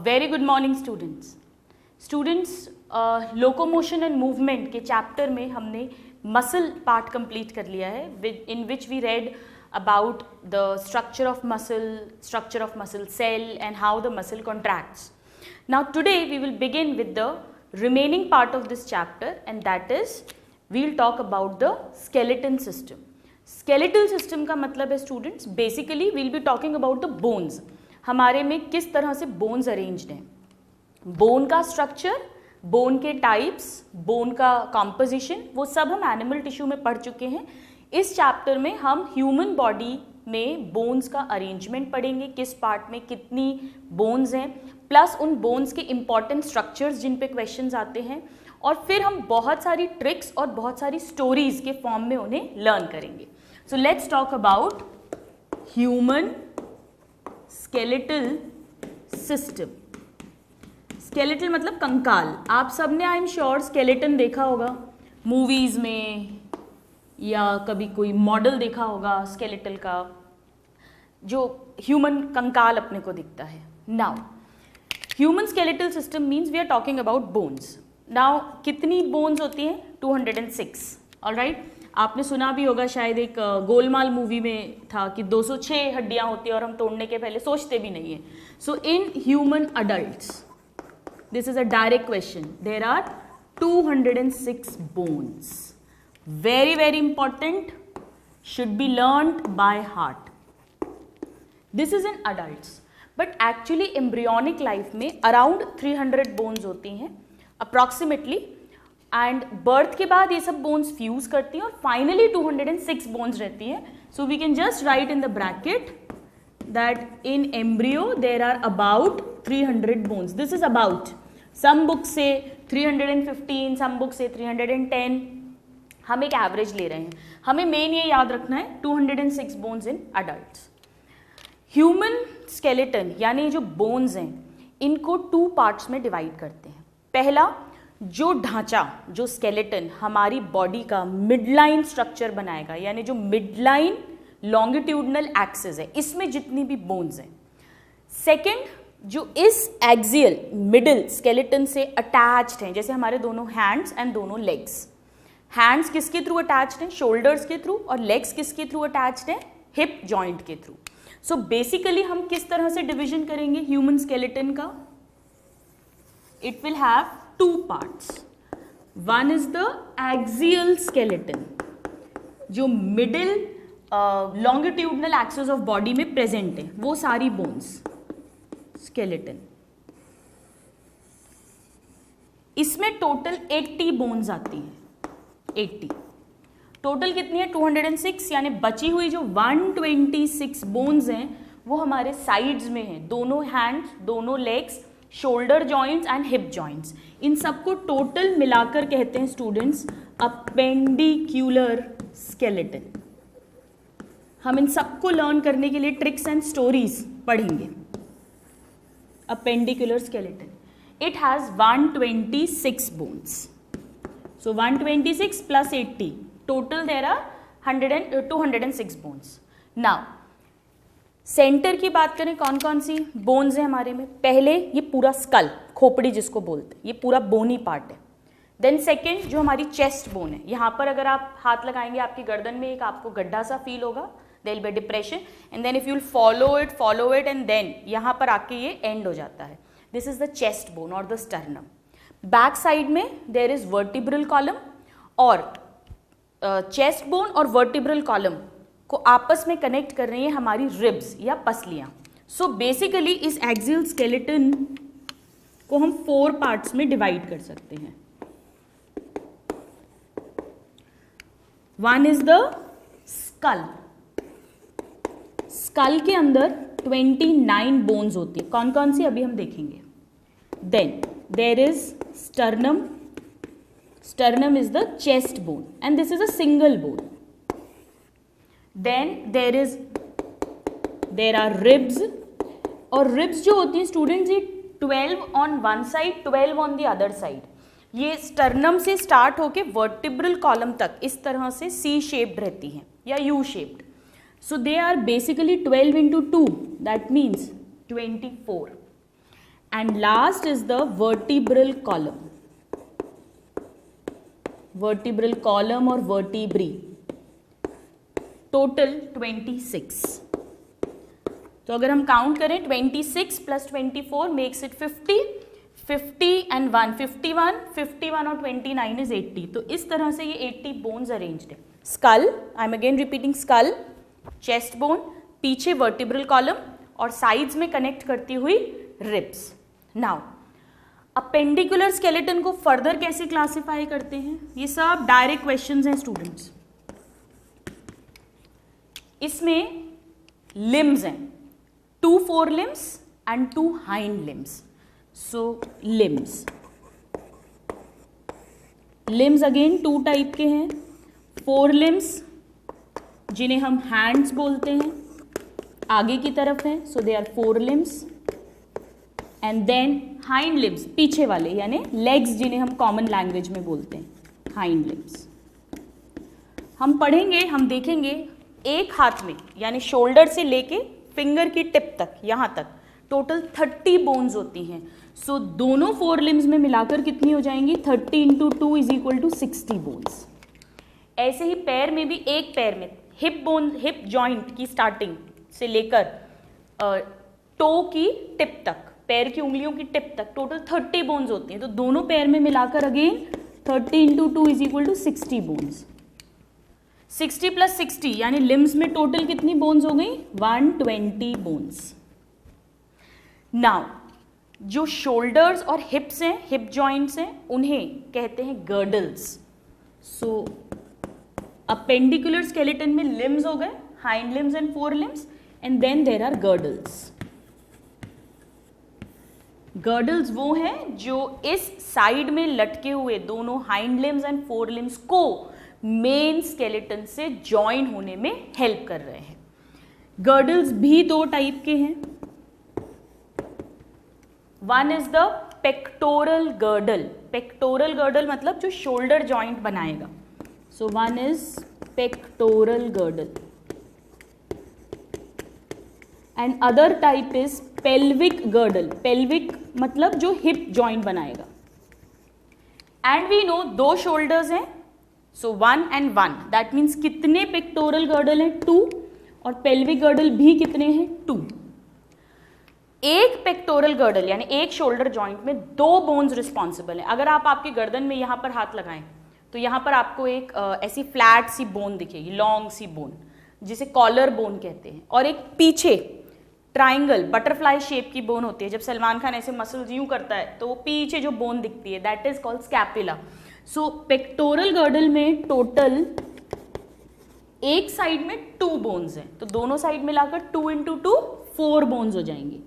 Very good morning students locomotion and movement के chapter में हमने मसल पार्ट कंप्लीट कर लिया है, in which we read about the structure of muscle cell and how the muscle contracts. Now today we will begin with the remaining part of this chapter, and that is we will talk about the skeleton system. Skeletal system का मतलब है students, basically we will be talking about the bones. हमारे में किस तरह से bones arranged हैं, bone का structure, bone के types, bone का composition, वो सब हम animal tissue में पढ़ चुके हैं. इस चैप्टर में हम ह्यूमन बॉडी में बोन्स का अरेंजमेंट पढ़ेंगे, किस पार्ट में कितनी बोन्स हैं, प्लस उन बोन्स के इंपॉर्टेंट स्ट्रक्चर्स जिन पे क्वेश्चंस आते हैं, और फिर हम बहुत सारी ट्रिक्स और बहुत सारी स्टोरीज के फॉर्म में उन्हें लर्न करेंगे. So let's talk about human skeletal system. Skeletal मतलब कंकाल. आप सबने आई एम श्योर स्केलेटन देखा होगा मूवीज में, या कभी कोई मॉडल देखा होगा स्केलेटल का, जो ह्यूमन कंकाल अपने को दिखता है. Now human skeletal system means we are talking about bones. Now कितनी बोन्स होती हैं? 206. ऑलराइट, आपने सुना भी होगा शायद, एक गोलमाल मूवी में था कि 206 हड्डियां होती हैं और हम तोड़ने के पहले सोचते भी नहीं है. So in human adults, this is a direct question, there are 206 bones. Very important, should be learned by heart. This is in adults, but actually embryonic life में around 300 bones होती हैं approximately, and birth के बाद ये सब bones fuse करती हैं और finally 206 bones रहती हैं. So we can just write in the bracket that in embryo there are about 300 bones. This is about. Some books say 315, some books say 310. हम एक एवरेज ले रहे हैं. हमें मेन ये याद रखना है 206 bones in adults. Human skeleton यानी जो बोन्स हैं, इनको 2 पार्ट्स में डिवाइड करते हैं. पहला, जो ढांचा, जो स्केलेटन हमारी बॉडी का मिडलाइन स्ट्रक्चर बनाएगा, यानी जो मिडलाइन लॉन्गिट्यूडनल एक्सिस है, इसमें जितनी भी बोन्स हैं. सेकेंड, जो इस एक्सियल मिडिल स्केलेटन से अटैच्ड हैं, जैसे हमारे दोनों हैंड्स एंड दोनों लेग्स. हैंड्स किसके थ्रू अटैच्ड हैं? शोल्डर्स के थ्रू. और लेग्स किसके थ्रू अटैच्ड हैं? हिप जॉइंट के थ्रू. सो बेसिकली हम किस तरह से डिवीजन करेंगे ह्यूमन स्केलेटन का? It will have 2 parts. One is the axial skeleton, जो middle longitudinal axis of body में प्रेजेंट है, वो सारी बोन्स स्केलेटन. इसमें टोटल 80 बोन्स आती हैं. 80 टोटल कितनी है? 206. यानी बची हुई जो 126 बोन्स हैं वो हमारे साइड्स में हैं, दोनों हैंड्स, दोनों legs, shoulder joints and hip joints. इन सबको टोटल मिलाकर कहते हैं स्टूडेंट्स अपेंडिक्यूलर स्केलेटन. हम इन सबको लर्न करने के लिए ट्रिक्स एंड स्टोरीज पढ़ेंगे. Appendicular skeleton, it has 126 bones. So 126 plus 80, total there are 206 bones. Now centre की बात करें, कौन कौन सी बोन्स हैं हमारे में? पहले ये पूरा स्कल, खोपड़ी जिसको बोलते हैं, ये पूरा बोनी पार्ट है. देन सेकेंड, जो हमारी चेस्ट बोन है, यहाँ पर अगर आप हाथ लगाएंगे आपकी गर्दन में एक आपको गड्ढा सा फील होगा, there will be depression, and then if you will follow it and then यहाँ पर आके ये एंड हो जाता है. This is the chest bone और द स्टर्नम. बैक साइड में देयर इज वर्टिब्रल कॉलम, और चेस्ट बोन और वर्टिब्रल कॉलम को आपस में कनेक्ट कर रही हैं हमारी रिब्स या पसलियां. सो बेसिकली इस एक्सियल स्केलेटन को हम 4 पार्ट्स में डिवाइड कर सकते हैं. One is the skull. Skull के अंदर 29 बोन्स होती है. कौन कौन सी अभी हम देखेंगे. Then there is sternum. Sternum is the chest bone and this is a single bone. Then there are ribs, और ribs जो होती हैं स्टूडेंट्स, ये 12 on one side, 12 on the other side. ये sternum से स्टार्ट होके vertebral column तक इस तरह से C shaped रहती हैं या U shaped. So they are basically 12 into 2, that means 24. and last is the vertebral column. Vertebral column or vertebrae. Total 26. तो अगर हम काउंट करें 26 प्लस 24 मेक्स इट 50, 50 एंड 1 51, 51 और 29 इज 80. तो इस तरह से ये 80 बोन्स अरेंज्ड है. Skull, I am again repeating, skull, chest bone, पीछे वर्टिब्रल कॉलम और साइड्स में कनेक्ट करती हुई रिब्स. नाउ अपेंडिकुलर स्केलेटन को फर्दर कैसे क्लासिफाई करते हैं? ये सब डायरेक्ट क्वेश्चंस हैं स्टूडेंट्स. इसमें लिम्स हैं, 2 forelimbs and 2 hind limbs. So limbs again 2 type के हैं. forelimbs जिन्हें हम hands बोलते हैं आगे की तरफ हैं, so they are forelimbs. and then hind limbs पीछे वाले यानी legs जिन्हें हम common language में बोलते हैं hind limbs. हम पढ़ेंगे, हम देखेंगे एक हाथ में यानी शोल्डर से लेके फिंगर की टिप तक, यहाँ तक टोटल 30 बोन्स होती हैं. सो दोनों 4 लिम्स में मिलाकर कितनी हो जाएंगी? 30 into 2 is equal to 60 bones. ऐसे ही पैर में भी, एक पैर में हिप बोन, हिप जॉइंट की स्टार्टिंग से लेकर टो की टिप तक, पैर की उंगलियों की टिप तक टोटल 30 बोन्स होती हैं. तो दोनों पैर में मिलाकर again 30 into 2 is equal to 60 bones. 60 plus 60 यानी लिम्स में टोटल कितनी बोन्स हो गई? 120 बोन्स. नाउ जो शोल्डर्स और हिप्स हैं, हिप जॉइंट्स हैं, उन्हें कहते हैं गर्डल्स. सो अपेंडिकुलर स्केलेटन में लिम्स हो गए, hind limbs and 4 limbs, and then there are girdles. Girdles वो हैं जो इस साइड में लटके हुए दोनों हाइंड लिम्स एंड 4 लिम्स को मेन स्केलेटन से ज्वाइन होने में हेल्प कर रहे हैं. गर्डल्स भी 2 टाइप के हैं. One is the pectoral girdle. Pectoral girdle मतलब जो शोल्डर जॉइंट बनाएगा. So one is pectoral girdle and other type is pelvic girdle. Pelvic मतलब जो हिप जॉइंट बनाएगा. एंड वी नो 2 शोल्डर्स हैं, सो 1 and 1, दैट मीन्स कितने पेक्टोरल गर्डल हैं? 2. और पेल्विक गर्डल भी कितने हैं? 2. एक पेक्टोरल गर्डल यानी एक शोल्डर जॉइंट में 2 बोन्स रिस्पॉन्सिबल हैं. अगर आप आपके गर्दन में यहाँ पर हाथ लगाएं तो यहाँ पर आपको एक ऐसी फ्लैट सी बोन दिखेगी, लॉन्ग सी बोन, जिसे कॉलर बोन कहते हैं. और एक पीछे ट्राइंगल बटरफ्लाई शेप की बोन होती है. जब सलमान खान ऐसे मसल्स यूं करता है तो वो पीछे जो बोन दिखती है that is called scapula. So pectoral girdle में टोटल एक साइड में 2 बोन्स हैं, तो दोनों साइड मिलाकर 2 इंटू 2 4 बोन्स हो जाएंगे.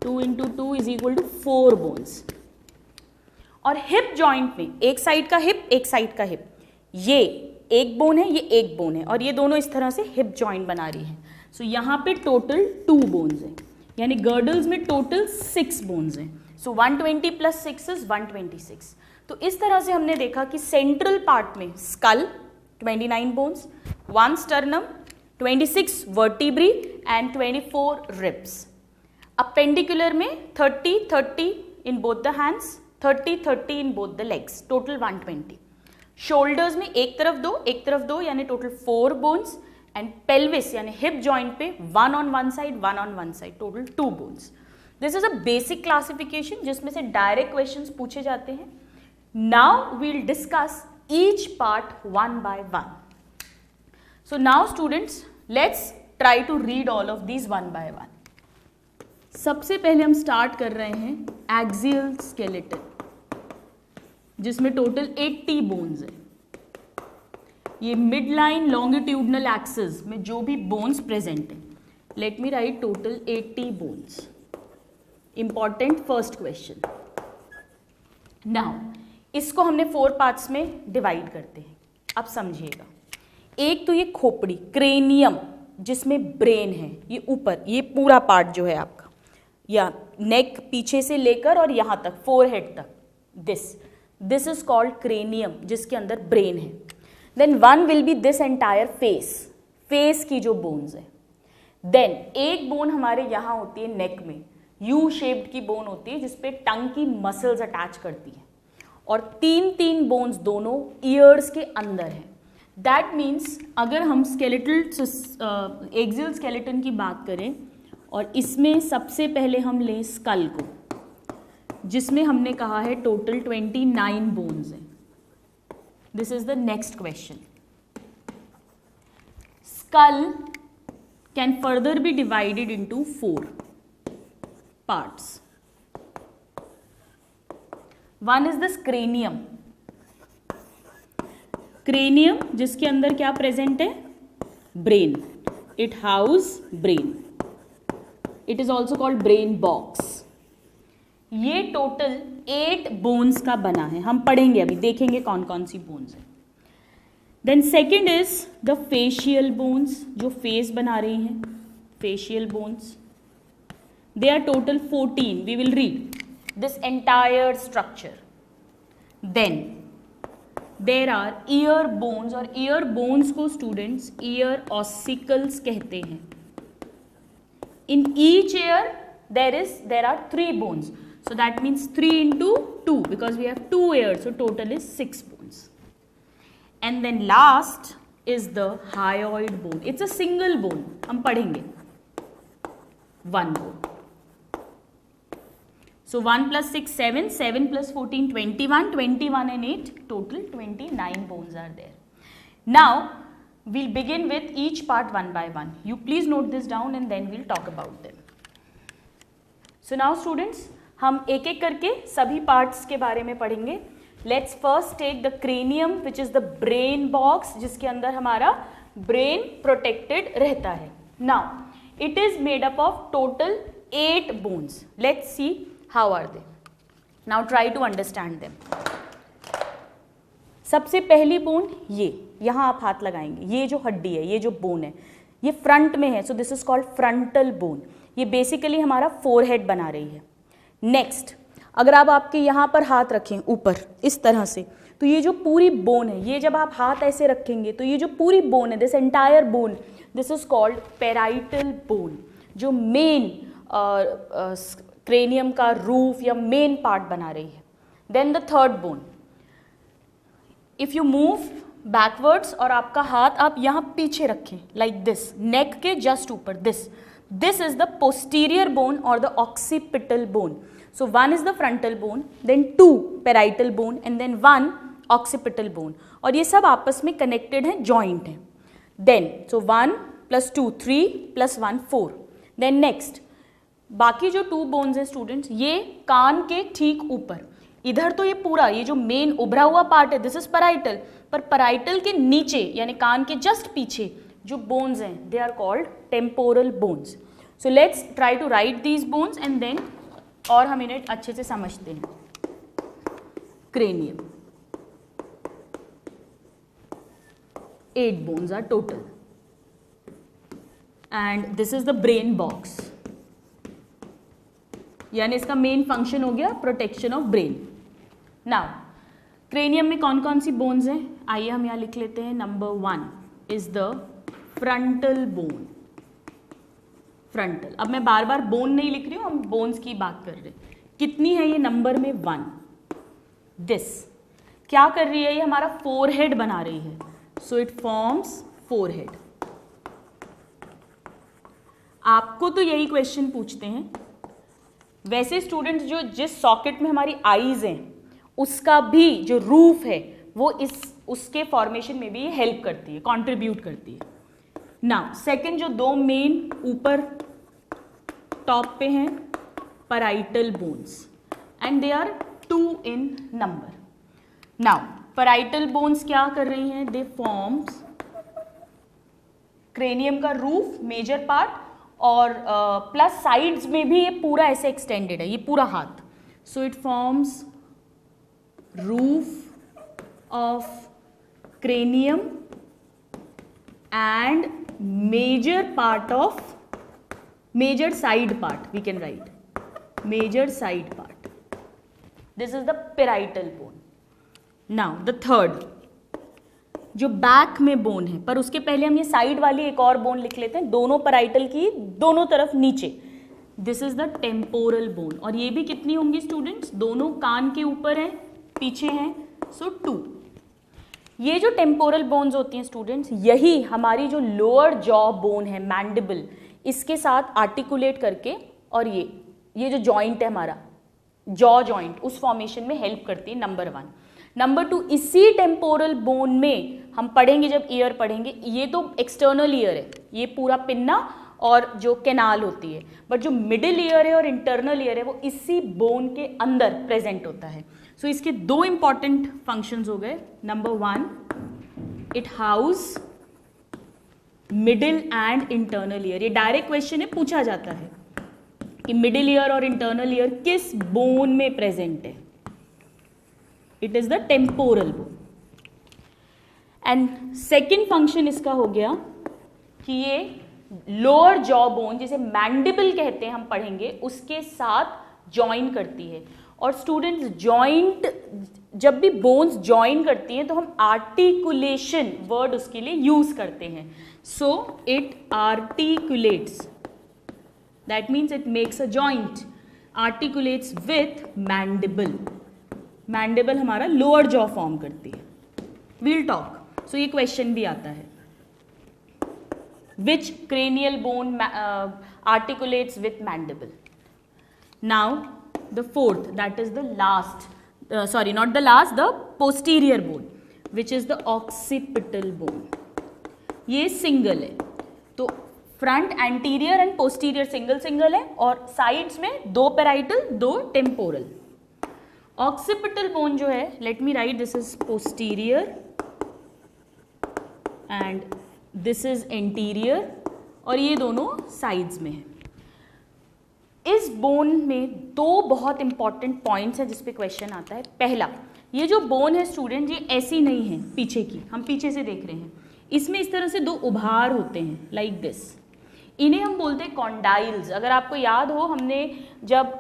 2 into 2 is equal to 4 bones. और हिप जॉइंट में एक साइड का हिप, एक साइड का हिप, ये एक बोन है, ये एक बोन है, और ये दोनों इस तरह से हिप जॉइंट बना रही है. सो यहाँ पे टोटल 2 बोन्स हैं, यानी गर्डल्स में टोटल 6 बोन्स हैं. So 120 plus 6 is 126. तो इस तरह से हमने देखा कि सेंट्रल पार्ट में skull 29 bones, 1 sternum, 26 vertebrae and 24 ribs. Appendicular में 30 30 in both the hands, 30 30 in both the legs, total 120. Shoulders में एक तरफ दो यानी टोटल 4 बोन्स. एंड पेल्विस यानी हिप जॉइंट पे 1 on 1 side, 1 on 1 side, total 2 bones. This is a basic classification जिसमें से डायरेक्ट क्वेश्चंस पूछे जाते हैं. Now we will discuss each part one by one. So now students let's try to read all of these one by one. सबसे पहले हम start कर रहे हैं एक्सियल स्केलेटन, जिसमें टोटल 80 बोन्स है. ये मिड लाइन लॉन्गिट्यूडनल एक्सिस में जो भी बोन्स प्रेजेंट है, let me write total 80 bones. Important first question. Now इसको हमने 4 पार्ट्स में डिवाइड करते हैं. अब समझिएगा. एक तो ये खोपड़ी, क्रेनियम, जिसमें ब्रेन है, ये ऊपर, ये पूरा पार्ट जो है आपका, या नेक पीछे से लेकर और यहाँ तक, फोरहेड तक, दिस इज कॉल्ड क्रेनियम, जिसके अंदर ब्रेन है. Then one will be this entire face की जो बोन्स है. देन एक बोन हमारे यहाँ होती है नेक में, यू शेप्ड की बोन होती है जिसपे टंग की मसल्स अटैच करती है, और तीन तीन बोन्स दोनों ईयर्स के अंदर है। दैट मीन्स अगर हम स्केलेटल एक्सियल स्केलेटन की बात करें और इसमें सबसे पहले हम लें स्कल को, जिसमें हमने कहा है टोटल 29 बोन्स हैं। This is the next question. Skull can further be divided into 4 parts. One is this cranium. Cranium जिसके अंदर क्या प्रेजेंट है? Brain. It house brain. It is also called brain box. ये टोटल 8 बोन्स का बना है, हम पढ़ेंगे अभी, देखेंगे कौन कौन सी बोन्स है। Then second is the facial bones, जो फेस बना रही हैं, facial bones. They are total 14. We will read this entire structure. Then there are ear bones, और ear bones को students ear ossicles कहते हैं. In each ear there are 3 bones. So that means 3 into 2 because we have 2 ears. So total is 6 bones. And then last is the hyoid bone. It's a single bone. हम पढ़ेंगे. 1 bone. So 1 plus 6, 7, 7 plus 14, 21, 21 and 8, total 29 bones are there. Now, we'll begin with each part one by one. You please note this down and then we'll talk about them. So now students, हम एक एक करके सभी parts के बारे में पढ़ेंगे. Let's first take the cranium, which is the brain box, जिसके अंदर हमारा brain protected रहता है. Now, it is made up of total 8 bones. Let's see how are they. Now try to understand them. सबसे पहली बोन ये, यहाँ आप हाथ लगाएंगे, ये जो हड्डी है, ये जो बोन है, ये फ्रंट में है, so this is called frontal bone. ये बेसिकली हमारा फोरहेड बना रही है. नेक्स्ट, अगर आप आपके यहाँ पर हाथ रखें ऊपर इस तरह से, तो ये जो पूरी बोन है, ये जब आप हाथ ऐसे रखेंगे तो ये जो पूरी बोन है, this entire bone, this is called parietal bone, जो मेन क्रेनियम का रूफ या मेन पार्ट बना रही है. Then the third bone, if you move backwards और आपका हाथ आप यहाँ पीछे रखें लाइक दिस, नेक के जस्ट ऊपर, this is the posterior bone और the occipital bone. So 1 is the frontal bone, then 2 parietal bone and then 1 occipital bone, और ये सब आपस में कनेक्टेड हैं, जॉइंट हैं. Then so 1 + 2 3 + 1 4. देन नेक्स्ट, बाकी जो 2 बोन्स हैं स्टूडेंट्स, ये कान के ठीक ऊपर, इधर तो ये पूरा, ये जो मेन उभरा हुआ पार्ट है, दिस इज पैराइटल, पर पैराइटल के नीचे यानी कान के जस्ट पीछे जो बोन्स हैं, they are called temporal bones. So let's try to write these bones and then और हम इन्हें अच्छे से समझते हैं. Cranium, 8 bones are total, and this is the brain box. यानी इसका मेन फंक्शन हो गया protection of brain. Now cranium में कौन कौन सी बोन्स हैं, आइए हम यहाँ लिख लेते हैं. Number 1 is the frontal bone. Frontal, अब मैं बार बार बोन नहीं लिख रही हूँ, हम बोन्स की बात कर रहे हैं. कितनी है ये? नंबर में 1. दिस क्या कर रही है? ये हमारा फोरहेड बना रही है. So it forms forehead. आपको तो यही क्वेश्चन पूछते हैं. वैसे स्टूडेंट्स, जो जिस सॉकेट में हमारी आईज हैं उसका भी जो रूफ है वो उसके फॉर्मेशन में भी ये हेल्प करती है, कंट्रीब्यूट करती है. नाउ सेकंड, जो 2 मेन ऊपर टॉप पे हैं, parietal bones, and they are 2 in number. Now parietal bones क्या कर रही हैं? दे फॉर्म्स क्रेनियम का रूफ, मेजर पार्ट, और प्लस साइड्स में भी ये पूरा ऐसे एक्सटेंडेड है, ये पूरा हाथ. So it forms roof of cranium and major part of, major side part, we can write major side part. This is the parietal bone. Now the third, जो बैक में बोन है, पर उसके पहले हम ये साइड वाली एक और बोन लिख लेते हैं, दोनों पैराइटल की दोनों तरफ नीचे. This is the temporal bone, और ये भी कितनी होंगी स्टूडेंट्स, दोनों कान के ऊपर हैं, पीछे हैं, सो 2। ये जो टेम्पोरल बोन्स होती हैं स्टूडेंट्स, यही हमारी जो लोअर जॉ बोन है, मैंडिबल, इसके साथ आर्टिकुलेट करके, और ये जो जॉइंट है हमारा जॉ जॉइंट, उस फॉर्मेशन में हेल्प करती है, नंबर 1। नंबर 2, इसी टेम्पोरल बोन में हम पढ़ेंगे, जब ईयर पढ़ेंगे, ये तो एक्सटर्नल ईयर है, ये पूरा पिन्ना और जो कैनाल होती है, बट जो मिडिल ईयर है और इंटरनल ईयर है वो इसी बोन के अंदर प्रेजेंट होता है। सो इसके 2 इंपॉर्टेंट फंक्शंस हो गए। Number 1, it house middle and internal ear. ये डायरेक्ट क्वेश्चन है, पूछा जाता है कि मिडिल ईयर और इंटरनल ईयर किस बोन में प्रेजेंट है। It is the temporal bone. And second function इसका हो गया कि ये लोअर जॉ बोन, जिसे मैंडिबल कहते हैं, हम पढ़ेंगे, उसके साथ ज्वाइन करती है। और स्टूडेंट्स, जॉइंट, जब भी बोन्स ज्वाइन करती हैं तो हम आर्टिकुलेशन वर्ड उसके लिए यूज करते हैं। So it articulates, that means it makes a joint, articulates with mandible. Mandible हमारा लोअर जॉ फॉर्म करती है। We'll talk. सो ये क्वेश्चन भी आता है, which cranial bone articulates with mandible. Now the fourth, that is the last, sorry, not the last, the posterior bone, which is the occipital bone. ये single है, तो front, anterior and posterior single single है, और sides में 2 parietal 2 temporal. Occipital bone जो है, let me right, this is posterior and this is anterior, और ये दोनों साइड्स में है। इस बोन में 2 बहुत इंपॉर्टेंट पॉइंट्स हैं जिस पे क्वेश्चन आता है। पहला, ये जो बोन है स्टूडेंट, ये ऐसी नहीं है पीछे की, हम पीछे से देख रहे हैं, इसमें इस तरह से 2 उभार होते हैं, लाइक दिस। इन्हें हम बोलते हैं कॉन्डाइल्स। अगर आपको याद हो, हमने जब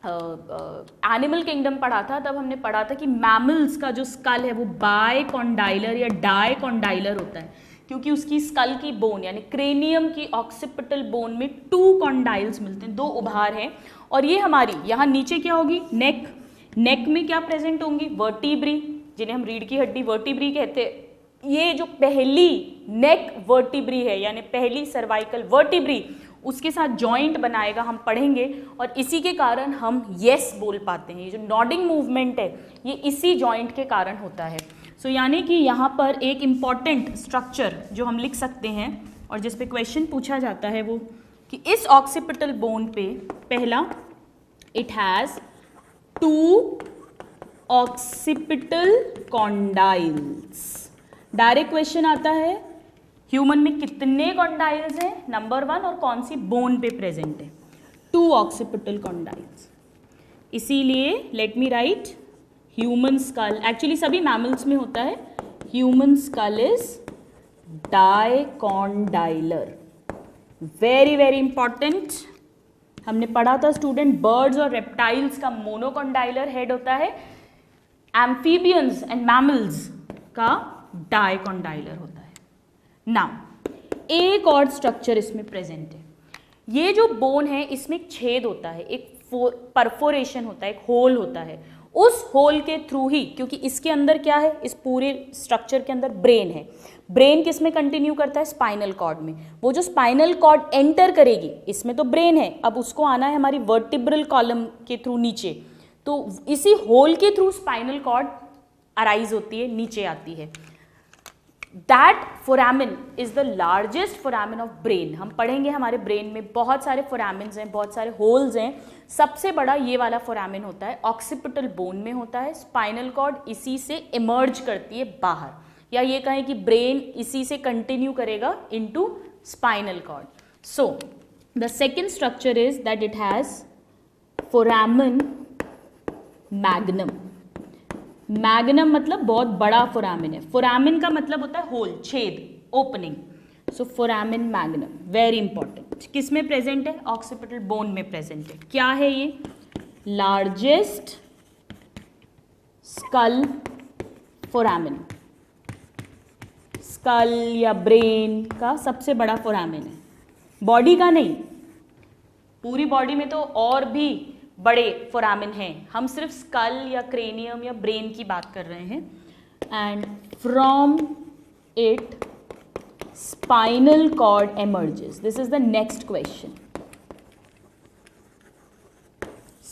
एनिमल किंगडम पढ़ा था, तब हमने पढ़ा था कि मैमल्स का जो स्कल है वो बाय कॉन्डाइलर या डाई कॉन्डाइलर होता है, क्योंकि उसकी स्कल की बोन यानी क्रेनियम की ऑक्सीपिटल बोन में 2 कॉन्डाइल्स मिलते हैं, 2 उभार हैं। और ये हमारी यहाँ नीचे क्या होगी, नेक। नेक में क्या प्रेजेंट होंगी, वर्टिब्री, जिन्हें हम रीढ़ की हड्डी वर्टिब्री कहते हैं। ये जो पहली नेक वर्टिब्री है, यानी पहली सर्वाइकल वर्टिब्री, उसके साथ जॉइंट बनाएगा, हम पढ़ेंगे, और इसी के कारण हम यस बोल पाते हैं। ये जो नॉडिंग मूवमेंट है, ये इसी जॉइंट के कारण होता है। सो यानी कि यहाँ पर एक इम्पॉर्टेंट स्ट्रक्चर जो हम लिख सकते हैं और जिस पे क्वेश्चन पूछा जाता है वो कि इस ऑक्सीपिटल बोन पे, पहला, it has 2 occipital condyles. Direct question आता है, ह्यूमन में कितने कॉन्डाइल्स हैं, नंबर 1, और कौन सी बोन पे प्रेजेंट है, 2 ऑक्सीपिटल कॉन्डाइल्स। इसीलिए let me write, human skull, actually सभी मैमल्स में होता है, human skull is dicondylar. Very very important. हमने पढ़ा था स्टूडेंट, बर्ड्स और रेप्टाइल्स का मोनोकॉन्डाइलर हेड होता है, एम्फीबियंस एंड मैमल्स का डाइकॉन्डाइलर होता है। नाउ एक और स्ट्रक्चर इसमें प्रेजेंट है। ये जो बोन है, इसमें एक छेद होता है, एक परफोरेशन होता है, एक होल होता है। उस होल के थ्रू ही, क्योंकि इसके अंदर क्या है, इस पूरे स्ट्रक्चर के अंदर ब्रेन है। ब्रेन किस में कंटिन्यू करता है, स्पाइनल कॉर्ड में। वो जो स्पाइनल कॉर्ड एंटर करेगी, इसमें तो ब्रेन है, अब उसको आना है हमारी वर्टिब्रल कॉलम के थ्रू नीचे, तो इसी होल के थ्रू स्पाइनल कॉर्ड अराइज होती है, नीचे आती है। That foramen is the largest foramen of brain. हम पढ़ेंगे हमारे ब्रेन में बहुत सारे फोरामिन्स हैं, बहुत सारे होल्स हैं। सबसे बड़ा ये वाला फोरामिन होता है, ऑक्सीपिटल बोन में होता है। स्पाइनल कॉर्ड इसी से इमर्ज करती है बाहर, या ये कहें कि ब्रेन इसी से कंटिन्यू करेगा into spinal cord. So the second structure is that it has foramen magnum. Magnum मतलब बहुत बड़ा फोरामिन है। फोरामिन का मतलब होता है होल, छेद, ओपनिंग। सो फोरामिन मैग्नम वेरी इंपॉर्टेंट। किस में प्रेजेंट है, ऑक्सीपिटल बोन में प्रेजेंट है। क्या है ये, लार्जेस्ट स्कल फोरामिन। स्कल या ब्रेन का सबसे बड़ा फोरामिन है, बॉडी का नहीं। पूरी बॉडी में तो और भी बड़े फोरामिन हैं, हम सिर्फ स्कल या क्रेनियम या ब्रेन की बात कर रहे हैं. And from it spinal cord emerges. This is the next question.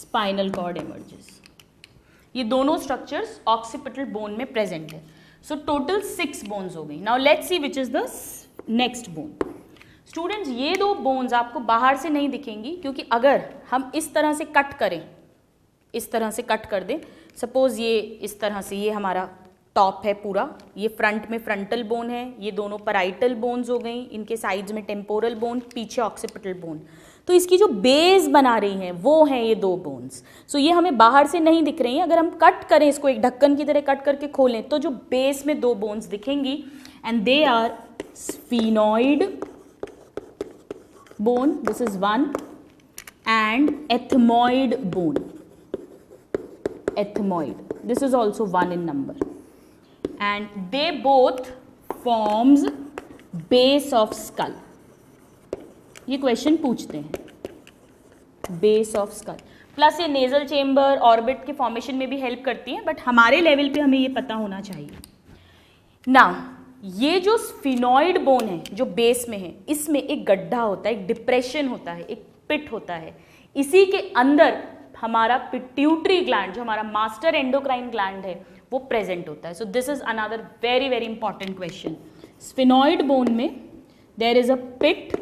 Spinal cord emerges. ये दोनों स्ट्रक्चर्स ऑक्सीपिटल बोन में प्रेजेंट है. सो टोटल 6 बोन्स हो गई. Now let's see which is the next bone. Students, ये 2 बोन्स आपको बाहर से नहीं दिखेंगी, क्योंकि अगर हम इस तरह से कट करें, इस तरह से कट कर दें, सपोज ये इस तरह से, ये हमारा टॉप है पूरा, ये फ्रंट में फ्रंटल बोन है, ये दोनों पैराइटल बोन्स हो गई, इनके साइड्स में टेम्पोरल बोन, पीछे ऑक्सीपिटल बोन. तो इसकी जो बेस बना रही हैं वो हैं ये 2 बोन्स. सो ये हमें बाहर से नहीं दिख रही हैं. अगर हम कट करें इसको, एक ढक्कन की तरह कट करके खोलें, तो जो बेस में 2 बोन्स दिखेंगी, and they are sphenoid bone, this is one, and ethmoid bone. Ethmoid, this is also 1 in number, and they both forms base of skull. ये क्वेश्चन पूछते हैं. बेस ऑफ स्कल प्लस ये nasal chamber orbit के formation में भी help करती है, but हमारे लेवल पे हमें ये पता होना चाहिए. ना ये जो स्फिनॉइड बोन है जो बेस में है, इसमें एक गड्ढा होता है, एक डिप्रेशन होता है, एक पिट होता है. इसी के अंदर हमारा पिट्यूटरी ग्लैंड, जो हमारा मास्टर एंडोक्राइन ग्लैंड है, वो प्रेजेंट होता है. So this is another very very important question. Sphenoid bone में देयर इज अ पिट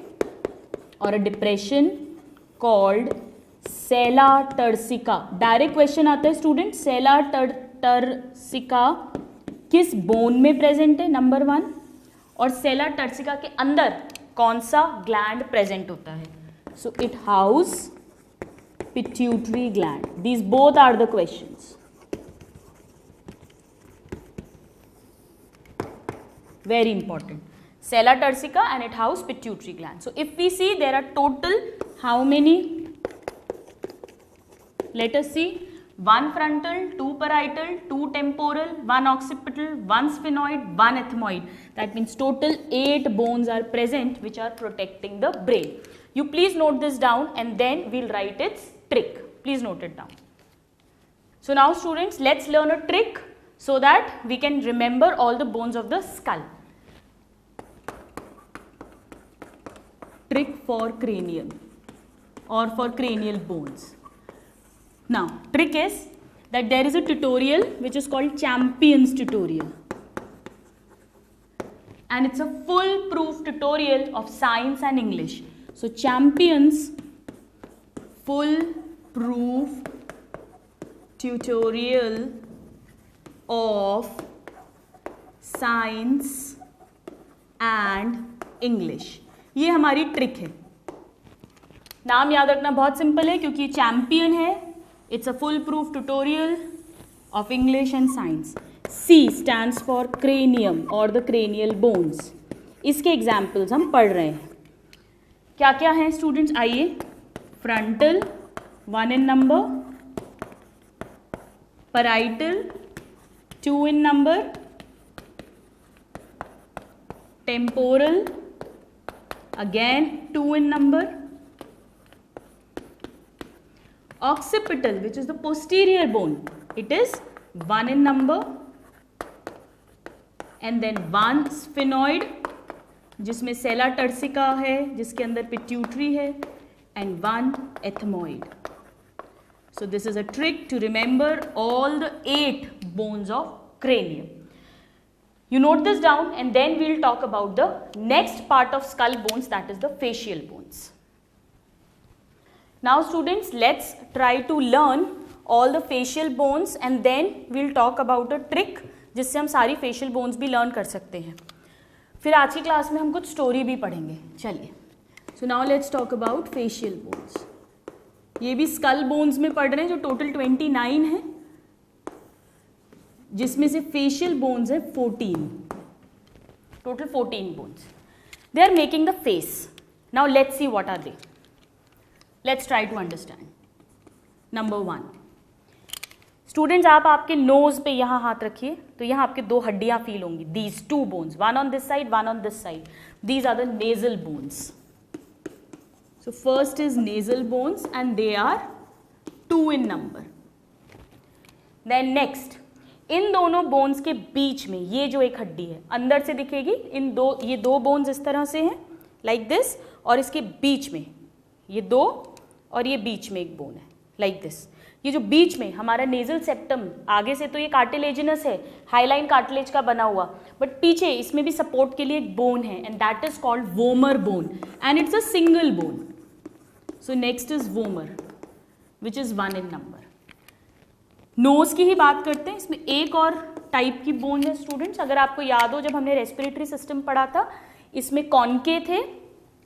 और a depression called sella turcica. Direct question आता है स्टूडेंट, सेला टर्सिका किस बोन में प्रेजेंट है, नंबर 1, और सेला टर्सिका के अंदर कौन सा ग्लैंड प्रेजेंट होता है. So it house pituitary gland. These both are the questions. Very important. Sella turcica and it house pituitary gland. So if we see there are total how many, let us see, 1 frontal, 2 parietal, 2 temporal, 1 occipital, 1 sphenoid, 1 ethmoid. That means total 8 bones are present which are protecting the brain. You please note this down and then we'll write its trick. Please note it down. So now students, let's learn a trick so that we can remember all the bones of the skull. Trick for cranium or for cranial bones. Now, trick is that there is a tutorial which is called Champions tutorial, and it's a full-proof tutorial of science and English. So, Champions full-proof tutorial of science and English. ये हमारी trick है. नाम याद रखना बहुत simple है, क्योंकि champion है. It's a full proof tutorial of English and science. C stands for cranium or the cranial bones. इसके एग्जाम्पल्स हम पढ़ रहे हैं. क्या क्या हैं स्टूडेंट्स, आइए. Frontal 1 in number, parietal 2 in number, temporal again 2 in number, occipital which is the posterior bone, it is 1 in number, and then 1 sphenoid जिसमें सेला टर्सिका है, जिसके अंदर पिट्यूटरी है, and 1 ethmoid. So this is a trick to remember all the 8 bones of cranium. You note this down and then we'll talk about the next part of skull bones, that is the facial bones. Now students, let's try to learn all the facial bones and then we'll talk about a trick जिससे हम सारी facial bones भी learn कर सकते हैं. फिर आज की क्लास में हम कुछ स्टोरी भी पढ़ेंगे. चलिए. So now let's talk about facial bones. ये भी skull bones में पढ़ रहे हैं, जो total 29 है, जिसमें से facial bones है 14. Total 14 bones. They are making the face. Now let's see what are they. Let's try to understand. Number 1. Students, आप आपके nose पे यहाँ हाथ रखिए, तो यहाँ आपके 2 हड्डियाँ feel होंगी. These 2 bones, one on this side, one on this side. These are the nasal bones. So first is nasal bones and they are 2 in number. Then next, इन दोनों बोन्स के बीच में ये जो एक हड्डी है अंदर से दिखेगी, ये दो बोन्स इस तरह से हैं लाइक दिस, और इसके बीच में ये दो और ये बीच में एक बोन है लाइक दिस. ये जो बीच में हमारा नेजल सेप्टम, आगे से तो ये कार्टिलेजिनस है, हाईलाइन कार्टिलेज का बना हुआ, बट पीछे इसमें भी सपोर्ट के लिए एक बोन है and that is called vomer bone and it's a single bone. So next is vomer which is 1 in number. Nose की ही बात करते हैं. इसमें एक और टाइप की बोन है स्टूडेंट्स, अगर आपको याद हो जब हमने रेस्पिरेटरी सिस्टम पढ़ा था, इसमें कॉन्के थे,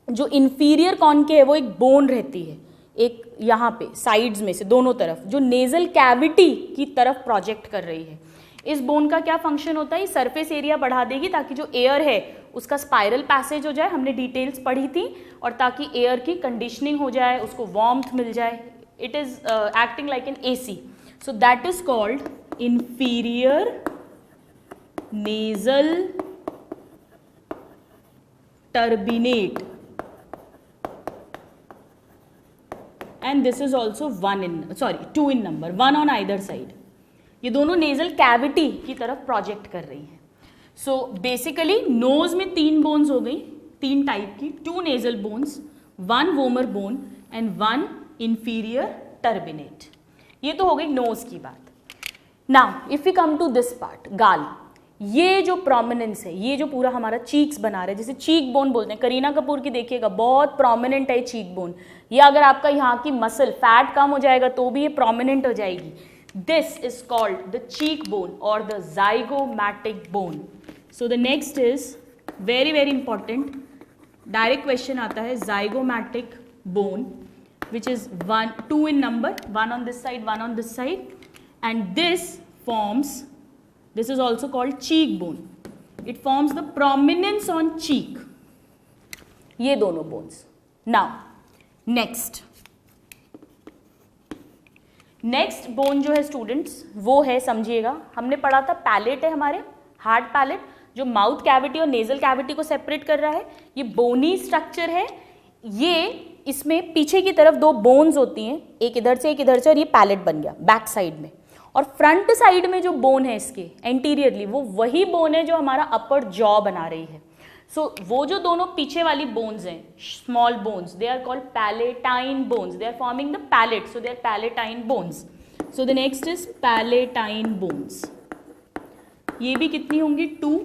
जो इंफीरियर कॉन्के है वो एक बोन रहती है एक यहाँ पे साइड्स में से दोनों तरफ, जो नेजल कैविटी की तरफ प्रोजेक्ट कर रही है. इस बोन का क्या फंक्शन होता है, सरफेस एरिया बढ़ा देगी ताकि जो एयर है उसका स्पाइरल पैसेज हो जाए, हमने डिटेल्स पढ़ी थी, और ताकि एयर की कंडीशनिंग हो जाए, उसको वार्मथ मिल जाए. It is acting like an AC. So that is called inferior nasal turbinate, and this is also 2 in number, 1 on either side. ये दोनों नेजल कैविटी की तरफ प्रोजेक्ट कर रही हैं. सो बेसिकली नोज में 3 बोन्स हो गई, 3 टाइप की, 2 nasal bones, 1 vomer bone and 1 inferior turbinate. ये तो हो गई नोज की बात. Now if you come to this part, गाल, ये जो प्रोमिनेंस है, ये जो पूरा हमारा चीक्स बना रहा है, जैसे चीक बोन बोलते हैं, करीना कपूर की देखिएगा बहुत प्रोमिनेंट है चीक बोन, या अगर आपका यहाँ की मसल फैट कम हो जाएगा तो भी ये प्रोमिनेंट हो जाएगी. This is called the cheek bone और the zygomatic bone. So the next is very very important, direct question आता है, zygomatic bone which is 2 in number, 1 on this side, 1 on this side, and this is also called cheek bone. It forms the prominence on cheek. ये दोनों bones. Now next bone जो है students, वो है, समझिएगा, हमने पढ़ा था पैलेट है हमारे, हार्ड पैलेट, जो माउथ कैविटी और नेजल कैविटी को सेपरेट कर रहा है. ये बोनी स्ट्रक्चर है. ये इसमें पीछे की तरफ 2 बोन्स होती हैं, एक इधर से एक इधर से, और ये पैलेट बन गया बैक साइड में. और फ्रंट साइड में जो बोन है इसके एंटीरियरली, वो वही बोन है जो हमारा अपर जॉ बना रही है. सो वो जो दोनों पीछे वाली बोन्स हैं, small bones, they are called palatine bones. They are forming the palate, so they are palatine bones. So the next is palatine bones. ये भी कितनी होंगी, 2,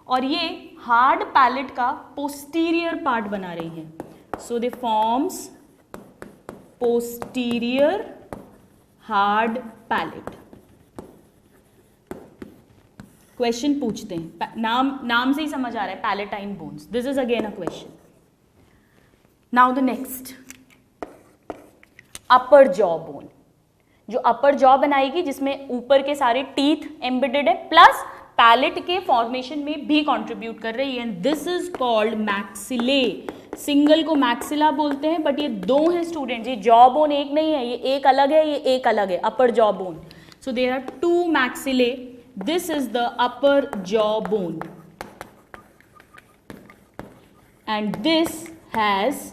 और ये हार्ड पैलेट का पोस्टीरियर पार्ट बना रही हैं. So they forms posterior hard palate. Question पूछते हैं, नाम से ही समझ आ रहा है, palatine bones. This is again a question. Now the next, upper jaw bone, जो अपर जॉ बनाएगी, जिसमें ऊपर के सारे टीथ एम्बेडेड है, प्लस पैलेट के फॉर्मेशन में भी कंट्रीब्यूट कर रही है, and this is called maxillae. Single को मैक्सिला बोलते हैं, बट ये 2 हैं स्टूडेंट, ये जॉ बोन एक नहीं है, ये एक अलग है, ये एक अलग है, upper jaw bone. So there are 2 maxillae. This is the upper jaw bone and this has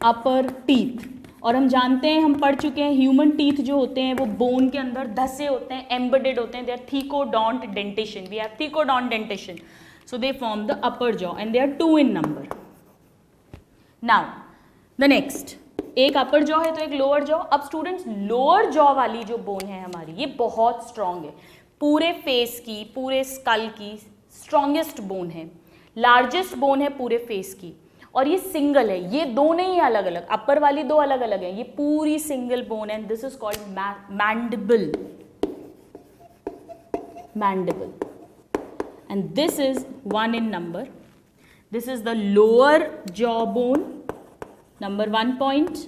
upper teeth. और हम जानते हैं, हम पढ़ चुके हैं, ह्यूमन टीथ जो होते हैं वो बोन के अंदर धसे होते हैं, एम्बेडेड होते हैं. They are thecodont dentition. We have thecodont dentition. So they form the upper jaw and they are 2 in number. Now the next, एक अपर जॉ है तो एक लोअर जॉ. अब स्टूडेंट्स, लोअर जॉ वाली जो बोन है हमारी, ये बहुत स्ट्रांग है, पूरे फेस की, पूरे स्कल की स्ट्रॉन्गेस्ट बोन है, लार्जेस्ट बोन है पूरे फेस की, और ये सिंगल है. ये 2 नहीं है अलग अलग, अपर वाली 2 अलग अलग है, ये पूरी सिंगल बोन है. This is called mandible. And this is 1 in number. This is the lower jaw bone, number 1 point.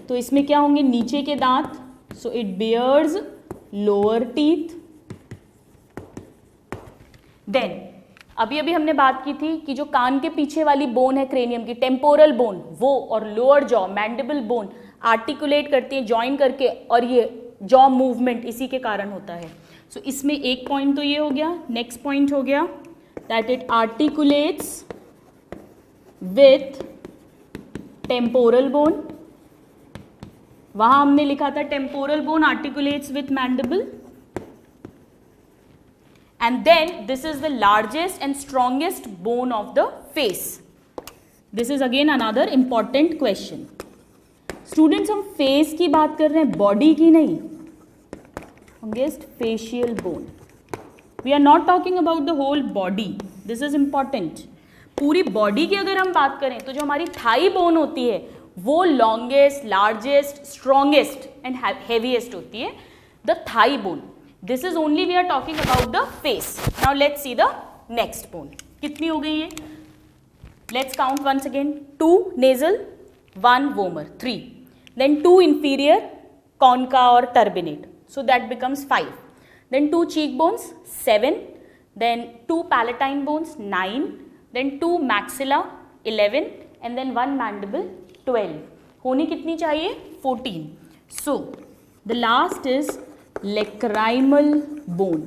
तो इसमें क्या होंगे, नीचे के दांत. So it bears lower teeth. Then अभी हमने बात की थी कि जो कान के पीछे वाली बोन है क्रेनियम की, टेम्पोरल बोन, वो और lower jaw mandible bone articulate करती है जॉइन करके, और ये जॉ मूवमेंट इसी के कारण होता है. सो इसमें एक पॉइंट तो ये हो गया. नेक्स्ट पॉइंट हो गया that it articulates with temporal bone, वहां हमने लिखा था temporal bone articulates with mandible. And then this is the largest and strongest bone of the face. This is again another important question. Students, हम face की बात कर रहे हैं, body की नहीं. Strongest facial bone. We are not talking about the whole body. This is important. पूरी body की अगर हम बात करें तो जो हमारी thigh bone होती है वो longest, largest, strongest and heaviest होती है. The thigh bone. This is only we are talking about the face. Now let's see the next bone. कितनी हो गई ये? Let's count once again. 2 nasal, 1 vomer, 3. Then 2 inferior, concha or turbinate. So that becomes 5. Then 2 cheekbones, 7. Then 2 palatine bones, 9. Then 2 maxilla, 11. And then 1 mandible, 12. होनी कितनी चाहिए? 14. So the last is lacrimal bone.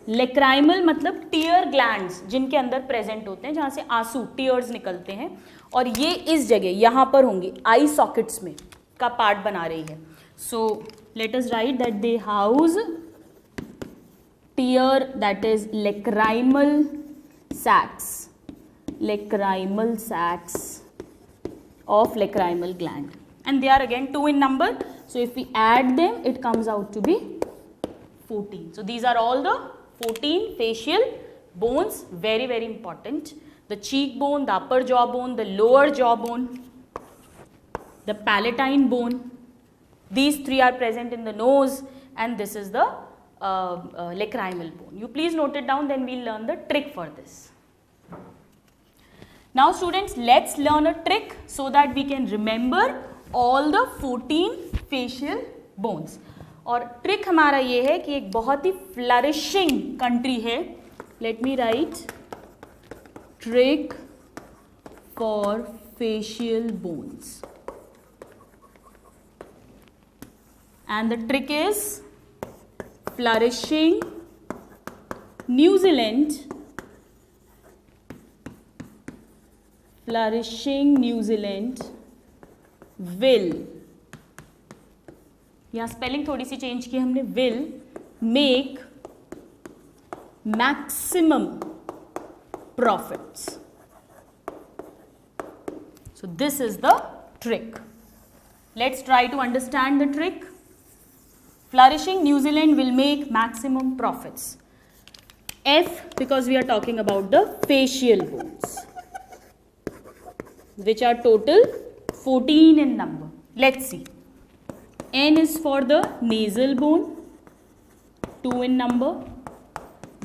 Lacrimal मतलब tier glands जिनके अंदर present होते हैं, जहाँ से आंसू टीयर्स निकलते हैं, और ये इस जगह यहाँ पर होंगी आई सॉकेट्स में का पार्ट बना रही है. So let us write that they house tear, that is lacrimal sacs, lacrimal sacs of lacrimal gland, and they are again 2 in number. So if we add them, it comes out to be 14. So these are all the 14 facial bones, very very important. The cheekbone, the upper jawbone, the lower jawbone, the palatine bone. These 3 are present in the nose, and this is the lacrimal bone. You please note it down, then we'll learn the trick for this. Now students, let's learn a trick so that we can remember all the 14 facial bones. और trick हमारा ये है कि एक बहुत ही flourishing country है. Let me right trick for facial bones, and the trick is flourishing New Zealand, flourishing New Zealand will, यहाँ spelling थोड़ी सी चेंज की हमने, will make maximum profits. So this is the trick. Let's try to understand the trick. Flourishing New Zealand will make maximum profits. F, because we are talking about the facial bones, which are total 14 in number. Let's see. N is for the nasal bone, 2 in number.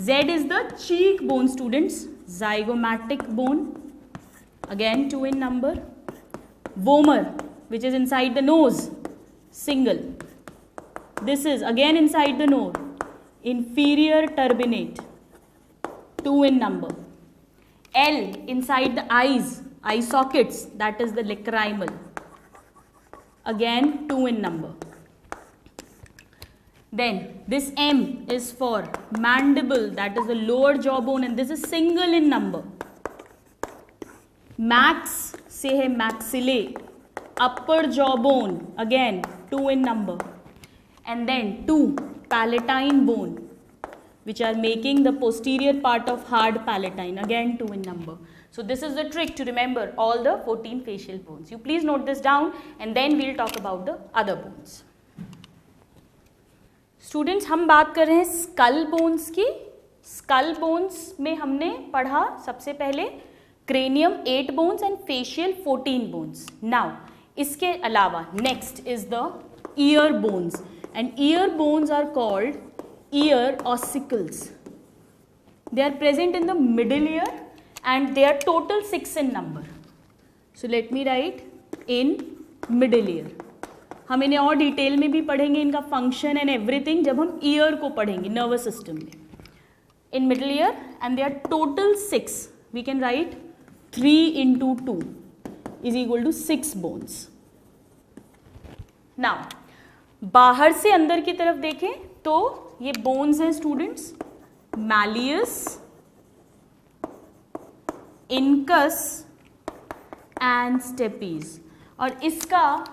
Z is the cheekbone, students, zygomatic bone, again 2 in number. Vomer, which is inside the nose, single. This is again inside the nose, inferior turbinate, 2 in number. L, inside the eyes, eye sockets, that is the lacrimal, again 2 in number. Then this M is for mandible, that is the lower jawbone, and this is single in number. Max से है maxillae, upper jawbone, again 2 in number. And then 2 palatine bone, which are making the posterior part of hard palatine, again 2 in number. So this is the trick to remember all the 14 facial bones. You please note this down, and then we'll talk about the other bones. Students, हम बात कर रहे हैं skull bones की. Skull bones में हमने पढ़ा सबसे पहले cranium 8 bones and facial 14 bones. Now इसके अलावा next is the ear bones, and ear bones are called ear ossicles. They are present in the middle ear, and they are total 6 in number. So let me write in middle ear. हम इन्हें और detail में भी पढ़ेंगे, इनका function and everything, जब हम year को पढ़ेंगे नर्वस सिस्टम में. In middle ear, and they are total 6. We can write 3 into 2 is equal to 6 bones. Now बाहर से अंदर की तरफ देखें तो ये बोन्स हैं students, malleus, incus and stapes. और इसका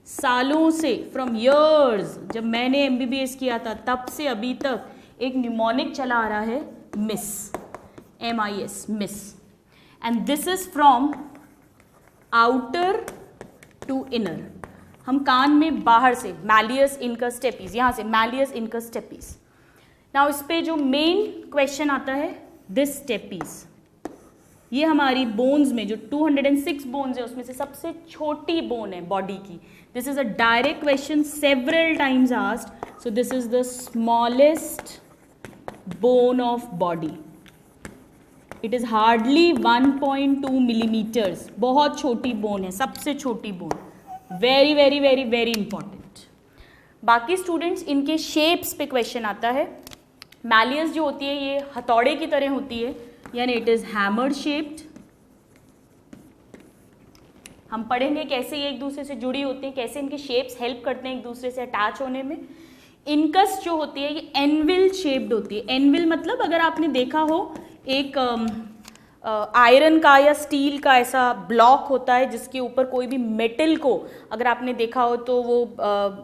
सालों से, फ्रॉम ईयर्स, जब मैंने एमबीबीएस किया था तब से अभी तक एक न्यूमोनिक चला आ रहा है, MIS, MIS, MIS. And this is from outer to inner. हम कान में बाहर से, मैलियस इनकस स्टेपीज, यहाँ से मैलियस इनकस स्टेपीज। नाउ इस पे जो मेन क्वेश्चन आता है, दिस स्टेपीज, ये हमारी बोन्स में जो 206 बोन्स है उसमें से सबसे छोटी बोन है बॉडी की। This is a direct question, several times asked. So this is the smallest bone of body. It is hardly 1.2 millimetres, बहुत छोटी बोन है, सबसे छोटी bone. Very very very very important. बाकी स्टूडेंट्स, इनके शेप्स पे क्वेश्चन आता है। मैलियस जो होती है ये हथौड़े की तरह होती है, यानी इट इज हैमर शेप्ड। हम पढ़ेंगे कैसे ये एक दूसरे से जुड़ी होती हैं, कैसे इनके शेप्स हेल्प करते हैं एक दूसरे से अटैच होने में। इनकस जो होती है ये एनविल शेप्ड होती है। एनविल मतलब अगर आपने देखा हो एक आयरन का या स्टील का ऐसा ब्लॉक होता है जिसके ऊपर कोई भी मेटल को, अगर आपने देखा हो तो वो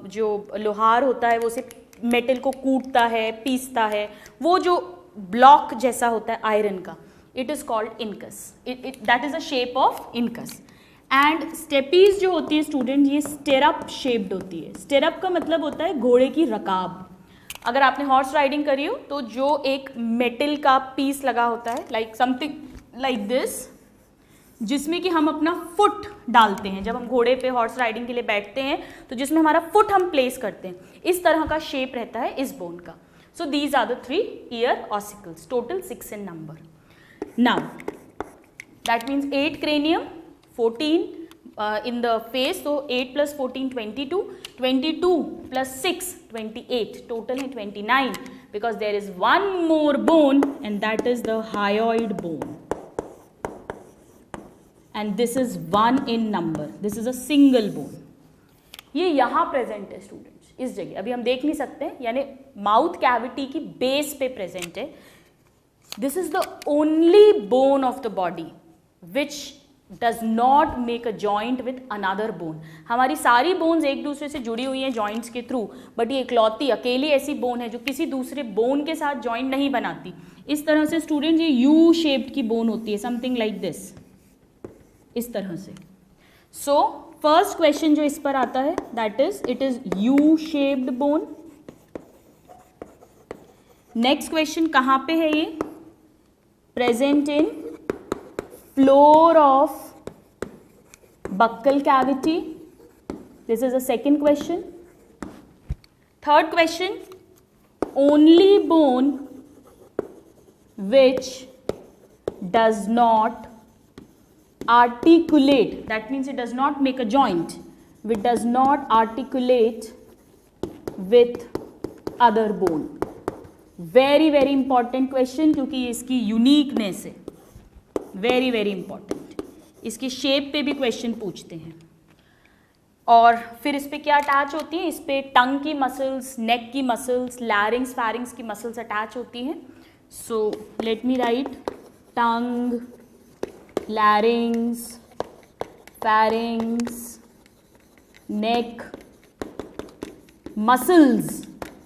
जो लोहार होता है वो उसे मेटल को कूटता है, पीसता है, वो जो ब्लॉक जैसा होता है आयरन का, it is called incus. That is a shape of incus. And stapes जो होती है स्टूडेंट, ये स्टेरअप शेप्ड होती है। स्टेरअप का मतलब होता है घोड़े की रकाब। अगर आपने हॉर्स राइडिंग करी हो तो जो एक मेटल का पीस लगा होता है, लाइक समथिंग लाइक दिस, जिसमें कि हम अपना फुट डालते हैं जब हम घोड़े पे हॉर्स राइडिंग के लिए बैठते हैं, तो जिसमें हमारा फुट हम प्लेस करते हैं, इस तरह का शेप रहता है इस बोन का। So these are the 3 ear ossicles, total 6 in number. Now that means 8 cranium, 14 in the face, so 8 plus 14 22, 22 plus 6 28, total है 29, because there is one more bone and that is the hyoid bone, and this is 1 in number, this is a single bone. ये यहाँ present है students, इस जगह, अभी हम देख नहीं सकते, यानी माउथ कैविटी की बेस पे प्रेजेंट है। This is the only bone of the body which does not make a joint with another bone. हमारी सारी बोन्स एक दूसरे से जुड़ी हुई हैं जॉइंट्स के थ्रू, बट ये इकलौती अकेली ऐसी बोन है जो किसी दूसरे बोन के साथ जॉइंट नहीं बनाती। इस तरह से स्टूडेंट ये यू शेप्ड की बोन होती है, समथिंग लाइक दिस, इस तरह से। सो फर्स्ट क्वेश्चन जो इस पर आता है, that is it is U shaped bone. Next question कहाँ पे है ये? Present in floor of buccal cavity. This is a second question. Third question, only bone which does not articulate, that means it does not make a joint, which does not articulate with other bone. Very very important question, क्योंकि इसकी uniqueness है, very very important. इसकी shape पे भी question पूछते हैं। और फिर इस पे क्या अटैच होती है? इस पे टंग की मसल्स, नेक की मसल्स, लैरिंग्स फैरिंग्स की मसल्स अटैच होती हैं। सो लेट मी राइट, टंग, larynx, pharynx, neck, muscles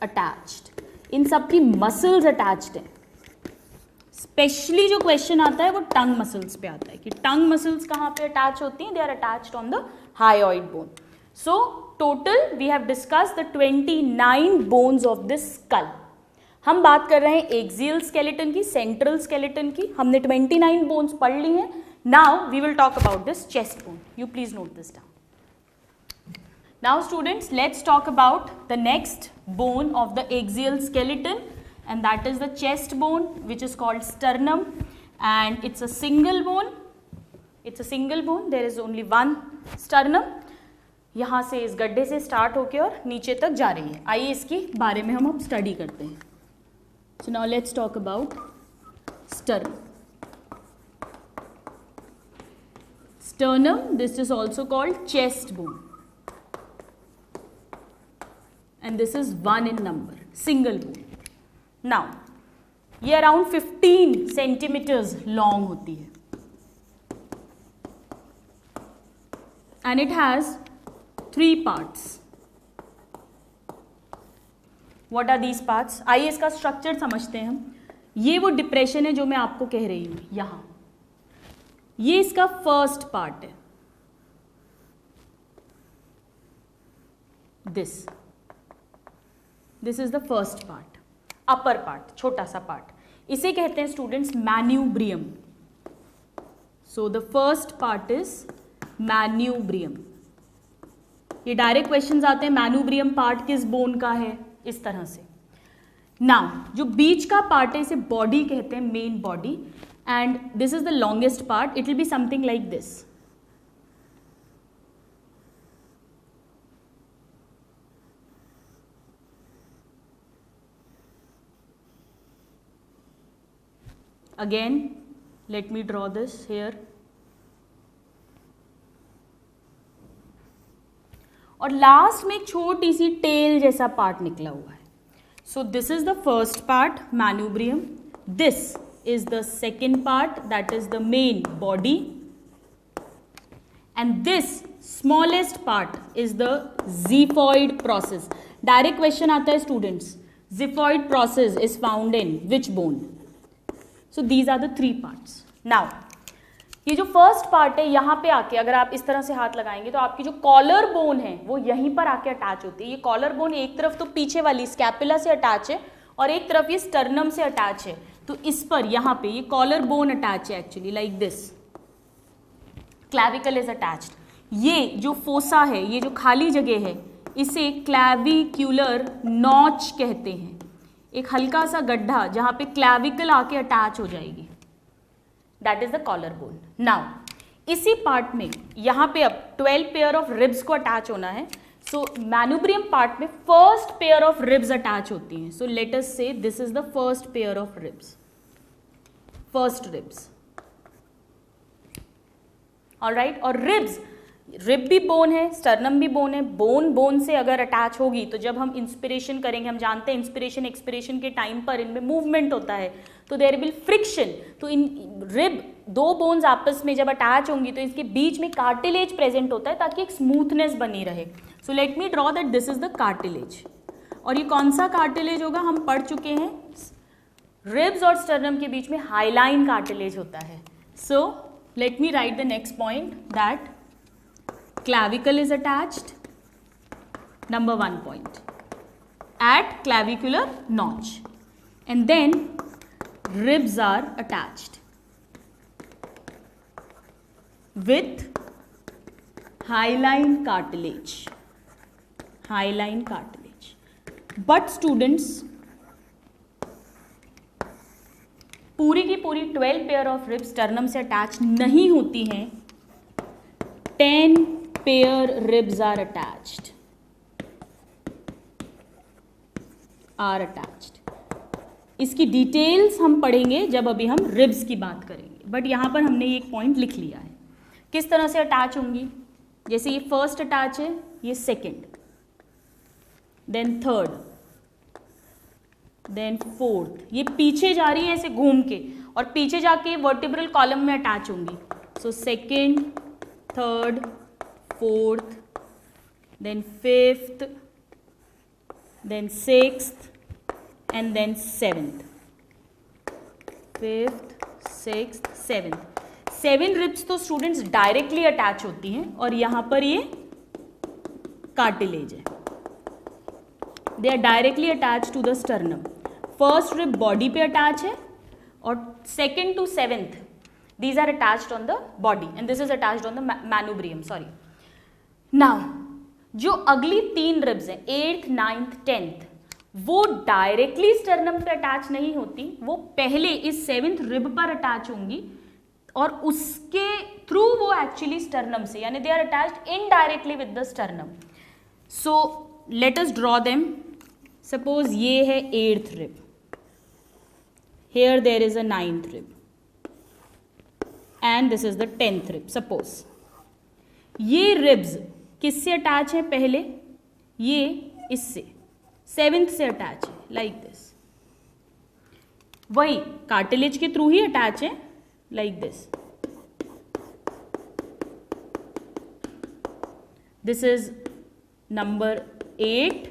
attached, इन सब की मसल्स अटैच्ड हैं। स्पेशली जो क्वेश्चन आता है वो टंग मसल्स पे आता है कि टंग मसल्स कहाँ पे अटैच होती हैं। They are attached on the hyoid bone. So total we have discussed the 29 bones of this skull. हम बात कर रहे हैं एक्सियल स्केलेटन की, सेंट्रल स्केलेटन की। हमने 29 बोन्स पढ़ ली हैं। Now we will talk about this chest bone. You please note this down. Now students, let's talk about the next bone of the axial skeleton, and that is the chest bone, which is called sternum, and it's a single bone. It's a single bone. There is only one sternum. यहाँ से इस गड्ढे से start होके और नीचे तक जा रही है। आइए इसके बारे में हम अब स्टडी करते हैं। So now let's talk about sternum. Sternum, this is also called chest bone, and this is 1 in number, single bone. Now ये around 15 centimeters long होती है। and it has 3 parts. What are these parts? आइए इसका structure समझते हैं हम. ये वो डिप्रेशन है जो मैं आपको कह रही हूं. यहां ये इसका फर्स्ट पार्ट है. This is the first part, upper part, छोटा सा पार्ट. इसे कहते हैं students manubrium. So the first part is manubrium. ये डायरेक्ट क्वेश्चंस आते हैं, मैन्यूब्रियम पार्ट किस बोन का है, इस तरह से. नाउ जो बीच का पार्ट है इसे बॉडी कहते हैं, main body. And this is the longest part. It will be something like this. Again, let me draw this here. और लास्ट में एक छोटी सी टेल जैसा पार्ट निकला हुआ है. So this is the first part, manubrium. This is the second part, that is the main body. And this smallest part is the xiphoid process. Direct question आता है students, xiphoid process is found in which bone? So these are the 3 parts. Now ये जो first part है यहाँ पे आके अगर आप इस तरह से हाथ लगाएंगे तो आपकी जो कॉलर बोन है वो यहीं पर आके अटैच होती है. ये कॉलर बोन एक तरफ तो पीछे वाली स्कैपुला से अटैच है और एक तरफ ये स्टर्नम से अटैच है. तो इस पर यहाँ पे ये कॉलर बोन अटैच है actually, like this. Clavicle is attached. ये जो फोसा है, ये जो खाली जगह है, इसे क्लैविक्यूलर नॉच कहते हैं. एक हल्का सा गड्ढा जहां पे क्लैविकल आके अटैच हो जाएगी, that is the collar bone. Now इसी पार्ट में यहां पे अब 12 पेयर ऑफ रिब्स को अटैच होना है. सो मैन्यूब्रियम पार्ट में first pair of ribs attach होती हैं. So let us say this is the first pair of ribs, first ribs. Alright. और रिब्स, रिब भी बोन है, स्टर्नम भी बोन है. बोन बोन से अगर अटैच होगी तो जब हम इंस्पिरेशन करेंगे, हम जानते हैं इंस्पिरेशन एक्सपिरेशन के टाइम पर इनमें मूवमेंट होता है, तो देयर विल फ्रिक्शन. तो इन रिब, 2 बोन्स आपस में जब अटैच होंगी तो इसके बीच में कार्टिलेज प्रेजेंट होता है ताकि एक स्मूथनेस बनी रहे. So let me draw that this is the cartilage. और ये कौन सा कार्टिलेज होगा? हम पढ़ चुके हैं, रिब्स और स्टर्नम के बीच में हाईलाइन कार्टिलेज होता है. So late me right the next point, that clavicle is attached, number 1 point, at clavicular notch, and then ribs are attached with hyaline cartilage, hyaline cartilage. But students, पूरी की पूरी 12 pair of ribs sternum से attach नहीं होती हैं. 10 pair ribs are attached. इसकी details हम पढ़ेंगे जब अभी हम रिब्स की बात करेंगे. बट यहाँ पर हमने एक पॉइंट लिख लिया है. किस तरह से अटैच होंगी? जैसे ये फर्स्ट अटैच है, ये second, then third, then fourth. ये पीछे जा रही है ऐसे घूम के और पीछे जाके वर्टिब्रल कॉलम में अटैच होंगी. So second, third, fourth, then fifth, then sixth, and then seventh. Fifth, sixth, seventh. 7 ribs तो स्टूडेंट्स डायरेक्टली अटैच होती हैं और यहां पर ये कार्टिलेज है. They are directly attach to the sternum. First rib body पे अटैच है और second to 7th these are attached on the body and this is attached on the manubrium. Sorry. Now जो अगली 3 रिब्स हैं, 8th, 9th, 10th, वो directly sternum पे attach नहीं होती. वो पहले इस 7th रिब पर अटैच होंगी और उसके थ्रू वो एक्चुअली स्टर्नम से, यानी they are attached indirectly with the sternum. So let us draw them. Suppose ये है 8th rib, here there is a 9th rib and this is the 10th rib. Suppose ये ribs किससे attach है? पहले ये इससे 7th से attach है, लाइक दिस. वही कार्टिलेज के थ्रू ही अटैच है, like this. This is number 8,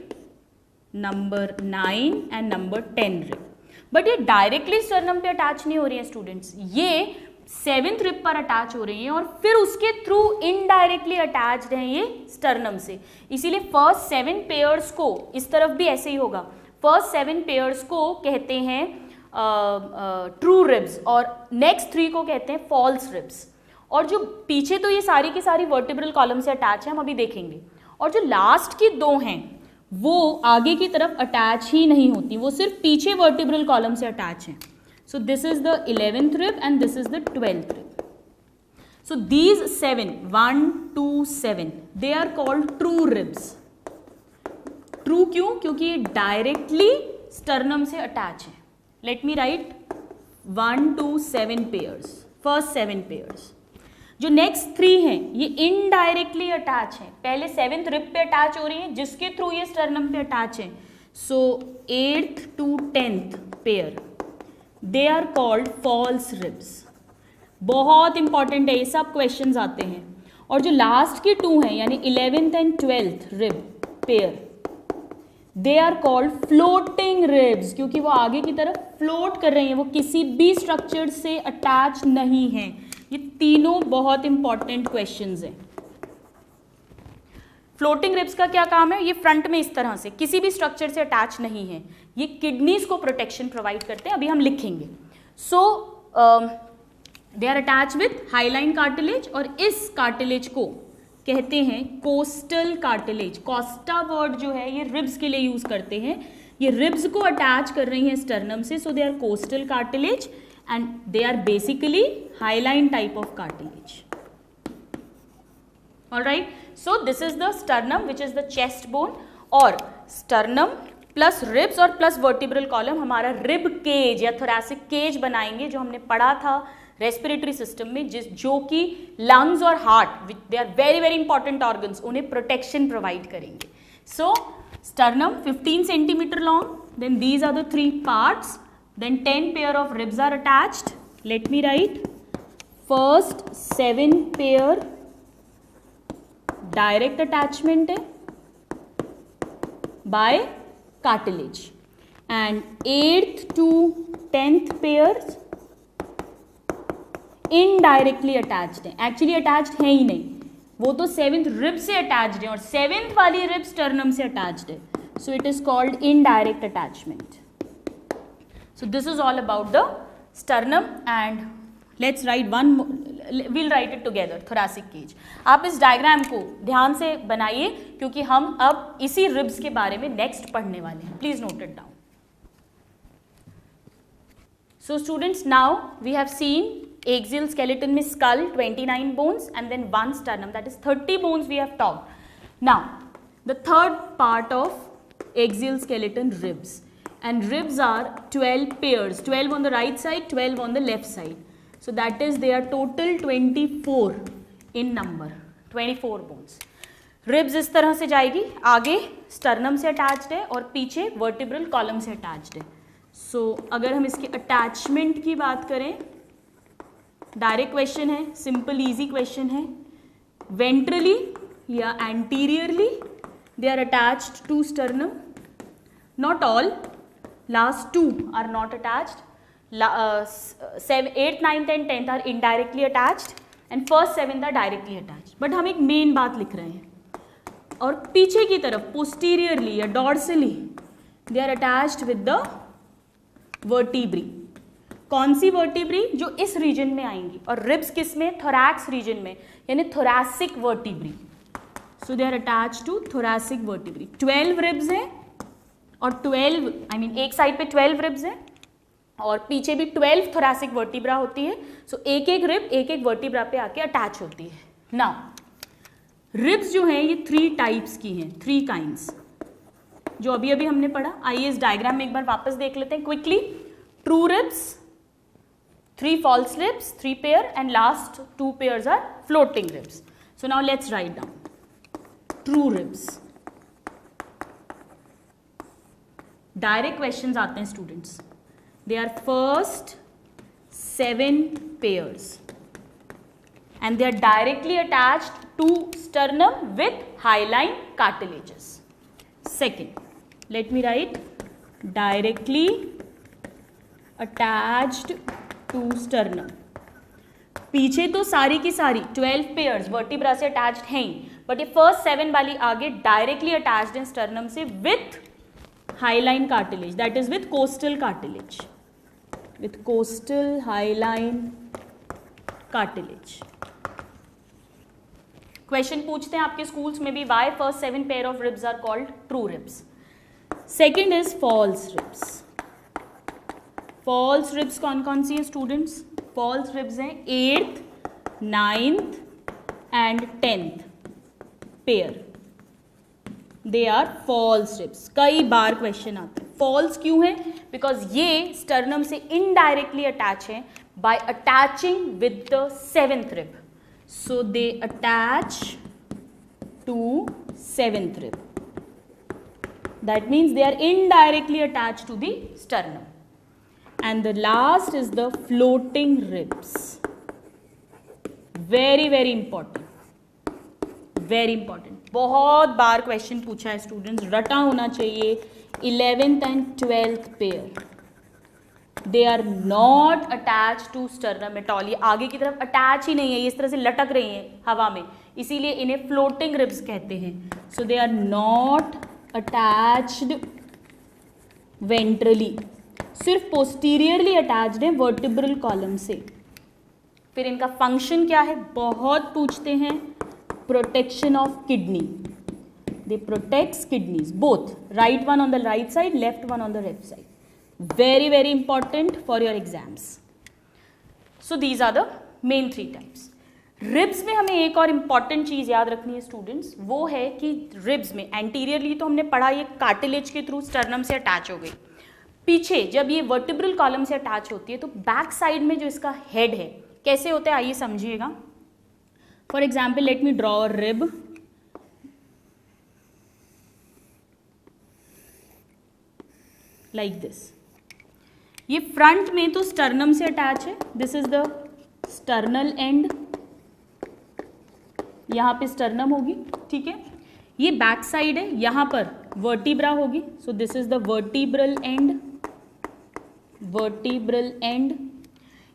number 9 and number 10 rib. But ये डायरेक्टली स्टर्नम पे अटैच नहीं हो रही है स्टूडेंट्स, ये 7th रिब पर अटैच हो रही हैं और फिर उसके थ्रू इनडायरेक्टली अटैच्ड हैं ये स्टर्नम से। इसीलिए फर्स्ट 7 पेयर्स को, इस तरफ भी ऐसे ही होगा, फर्स्ट 7 पेयर्स को कहते हैं ट्रू रिब्स और नेक्स्ट 3 को कहते हैं फॉल्स रिब्स। और जो पीछे तो ये सारी की सारी वर्टिब्रल कॉलम से अटैच है, हम अभी देखेंगे। और जो लास्ट की 2 हैं वो आगे की तरफ अटैच ही नहीं होती, वो सिर्फ पीछे वर्टिब्रल कॉलम से अटैच हैं। So this is the 11th rib and this is the 12th rib. So these 7, 1, 2, 7, they are called true ribs. True क्यों? क्योंकि ये डायरेक्टली स्टर्नम से अटैच है। Let me write 1, 2, 7 pairs. First 7 pairs. जो next 3 हैं ये indirectly attach हैं, पहले 7th रिब पे अटैच हो रही हैं जिसके थ्रू ये स्टर्नम पे अटैच हैं। So 8th to 10th pair, they are called false ribs. बहुत इंपॉर्टेंट है, ये सब क्वेश्चंस आते हैं। और जो लास्ट की 2 हैं यानी 11th and 12th rib pair, they are called floating ribs, क्योंकि वो आगे की तरफ फ्लोट कर रही हैं, वो किसी भी स्ट्रक्चर से अटैच नहीं हैं। ये तीनों बहुत इंपॉर्टेंट क्वेश्चंस हैं। फ्लोटिंग रिब्स का क्या काम है? ये फ्रंट में इस तरह से किसी भी स्ट्रक्चर से अटैच नहीं है, ये किडनीज को प्रोटेक्शन प्रोवाइड करते हैं, अभी हम लिखेंगे। So they are attach with hyaline cartilage और इस कार्टिलेज को कहते हैं कोस्टल कार्टिलेज। कोस्टा वर्ड जो है ये रिब्स के लिए यूज करते हैं, ये रिब्स को अटैच कर रही हैं स्टर्नम से, so they are costal cartilage and they are basically hyaline type of cartilage. Alright, so this is the sternum which is the chest bone, और स्टर्नम प्लस रिब्स और प्लस वर्टिब्रल कॉलम हमारा rib cage या thoracic cage बनाएंगे, जो हमने पढ़ा था respiratory system में, जो कि लंग्स और heart, they are very very important organs, उन्हें प्रोटेक्शन प्रोवाइड करेंगे। So sternum 15 centimetre long, then these are the 3 parts, then 10 pair of ribs are attached. Let me write, first 7 pair direct attachment है by cartilage and 8th to 10th pairs indirectly attached है, actually attached है ही नहीं, वो तो 7th rib से attached है और 7th वाली रिब स्टर्नम से अटैच्ड है, so it is called indirect attachment. So this is all about the sternum and let's write one, will write it together, thoracic cage. आप इस डायग्राम को ध्यान से बनाइए क्योंकि हम अब इसी रिब्स के बारे में नेक्स्ट पढ़ने वाले हैं, please note it down. So students, now we have seen axial skeleton में skull 29 bones and then 1 sternum, that is 30 bones we have talked. Now the third part of axial skeleton, ribs, and ribs are 12 pairs, 12 on the right side, 12 on the left side, so that is they are total 24 in number, 24 bones. ribs इस तरह से जाएगी, आगे sternum से attached है और पीछे vertebral column से attached है। so अगर हम इसके attachment की बात करें, डायरेक्ट क्वेश्चन है, सिंपल इजी क्वेश्चन है, वेंट्रली या anteriorly they are attached to sternum, not all, last 2 are not attached, 8th, 9th and 10th are indirectly attached and first 7th are directly attached. But हम एक main बात लिख रहे हैं, और पीछे की तरफ पोस्टीरियरली या dorsally they are attached with the vertebrae. कौन सी वर्टिब्री? जो इस रीजन में आएंगी, और रिब्स किस में? थोरैक्स रीजन में, यानी thoracic vertebrae. So they are attached to thoracic vertebrae. 12 ribs हैं और 12 आई मीन एक साइड पे 12 रिब्स हैं और पीछे भी 12 थोरैसिक वर्टिब्रा होती है। सो एक एक रिब एक एक वर्टिब्रा पे आके अटैच होती है। नाउ रिब्स जो हैं ये 3 टाइप्स की हैं, 3 काइंड्स, जो अभी अभी हमने पढ़ा। आइए इस डायग्राम में एक बार वापस देख लेते हैं quickly. True ribs, 3 false ribs, 3 pair, and last 2 pairs are floating ribs. So now let's write down true ribs. Direct questions आते हैं students. They are first 7 pairs and they are directly attached to sternum with hyaline cartilages. Second, let me write directly attached to sternum. पीछे तो सारी की सारी 12 pairs vertebra से attached हैं, but ये फर्स्ट 7 वाली आगे डायरेक्टली अटैच्ड है स्टर्नम से with hyaline cartilage, that is with costal cartilage, with costal hyaline cartilage. Question पूछते हैं आपके स्कूल्स में भी, why first 7 pair of ribs are called true ribs. Second is false ribs. False ribs कौन कौन सी है स्टूडेंट्स? फॉल्स रिब्स हैं 8th, 9th and 10th pair, they are false ribs. कई बार क्वेश्चन आते हैं. फॉल्स क्यों है? बिकॉज ये स्टर्नम से इनडायरेक्टली अटैच है by attaching with the 7th rib. So they attach to 7th rib. That means they are indirectly attach to the sternum. And the last is the floating ribs. Very very important, very important. बहुत बार question पूछा है students, रटा होना चाहिए. 11th and 12th pair, they are not attached to sternum at all. ये आगे की तरफ अटैच ही नहीं है, ये इस तरह से लटक रही हैं हवा में, इसीलिए इन्हें फ्लोटिंग रिब्स कहते हैं. So they are not attached ventrally, सिर्फ पोस्टीरियरली अटैच्ड है वर्टिब्रल कॉलम से. फिर इनका फंक्शन क्या है? बहुत पूछते हैं. Protection of kidney. They protects kidneys, both right one on the right side, left one on the left side. Very very important for your exams. So these are the main 3 types. Ribs में हमें एक और important चीज याद रखनी है students, वो है कि रिब्स में एंटीरियरली तो हमने पढ़ा ये कार्टिलेज के थ्रू स्टर्नम से अटैच हो गई. पीछे जब ये वर्टिब्रल कॉलम से अटैच होती है तो बैक साइड में जो इसका हेड है कैसे होता है आइए समझिएगा. For example let me draw a rib. Like this. ये फ्रंट में तो स्टर्नम से अटैच है, this is the sternal end, यहां पे स्टर्नम होगी, ठीक है. ये बैक साइड है, यहां पर वर्टिब्रा होगी, सो this is the vertebral and, vertebral and.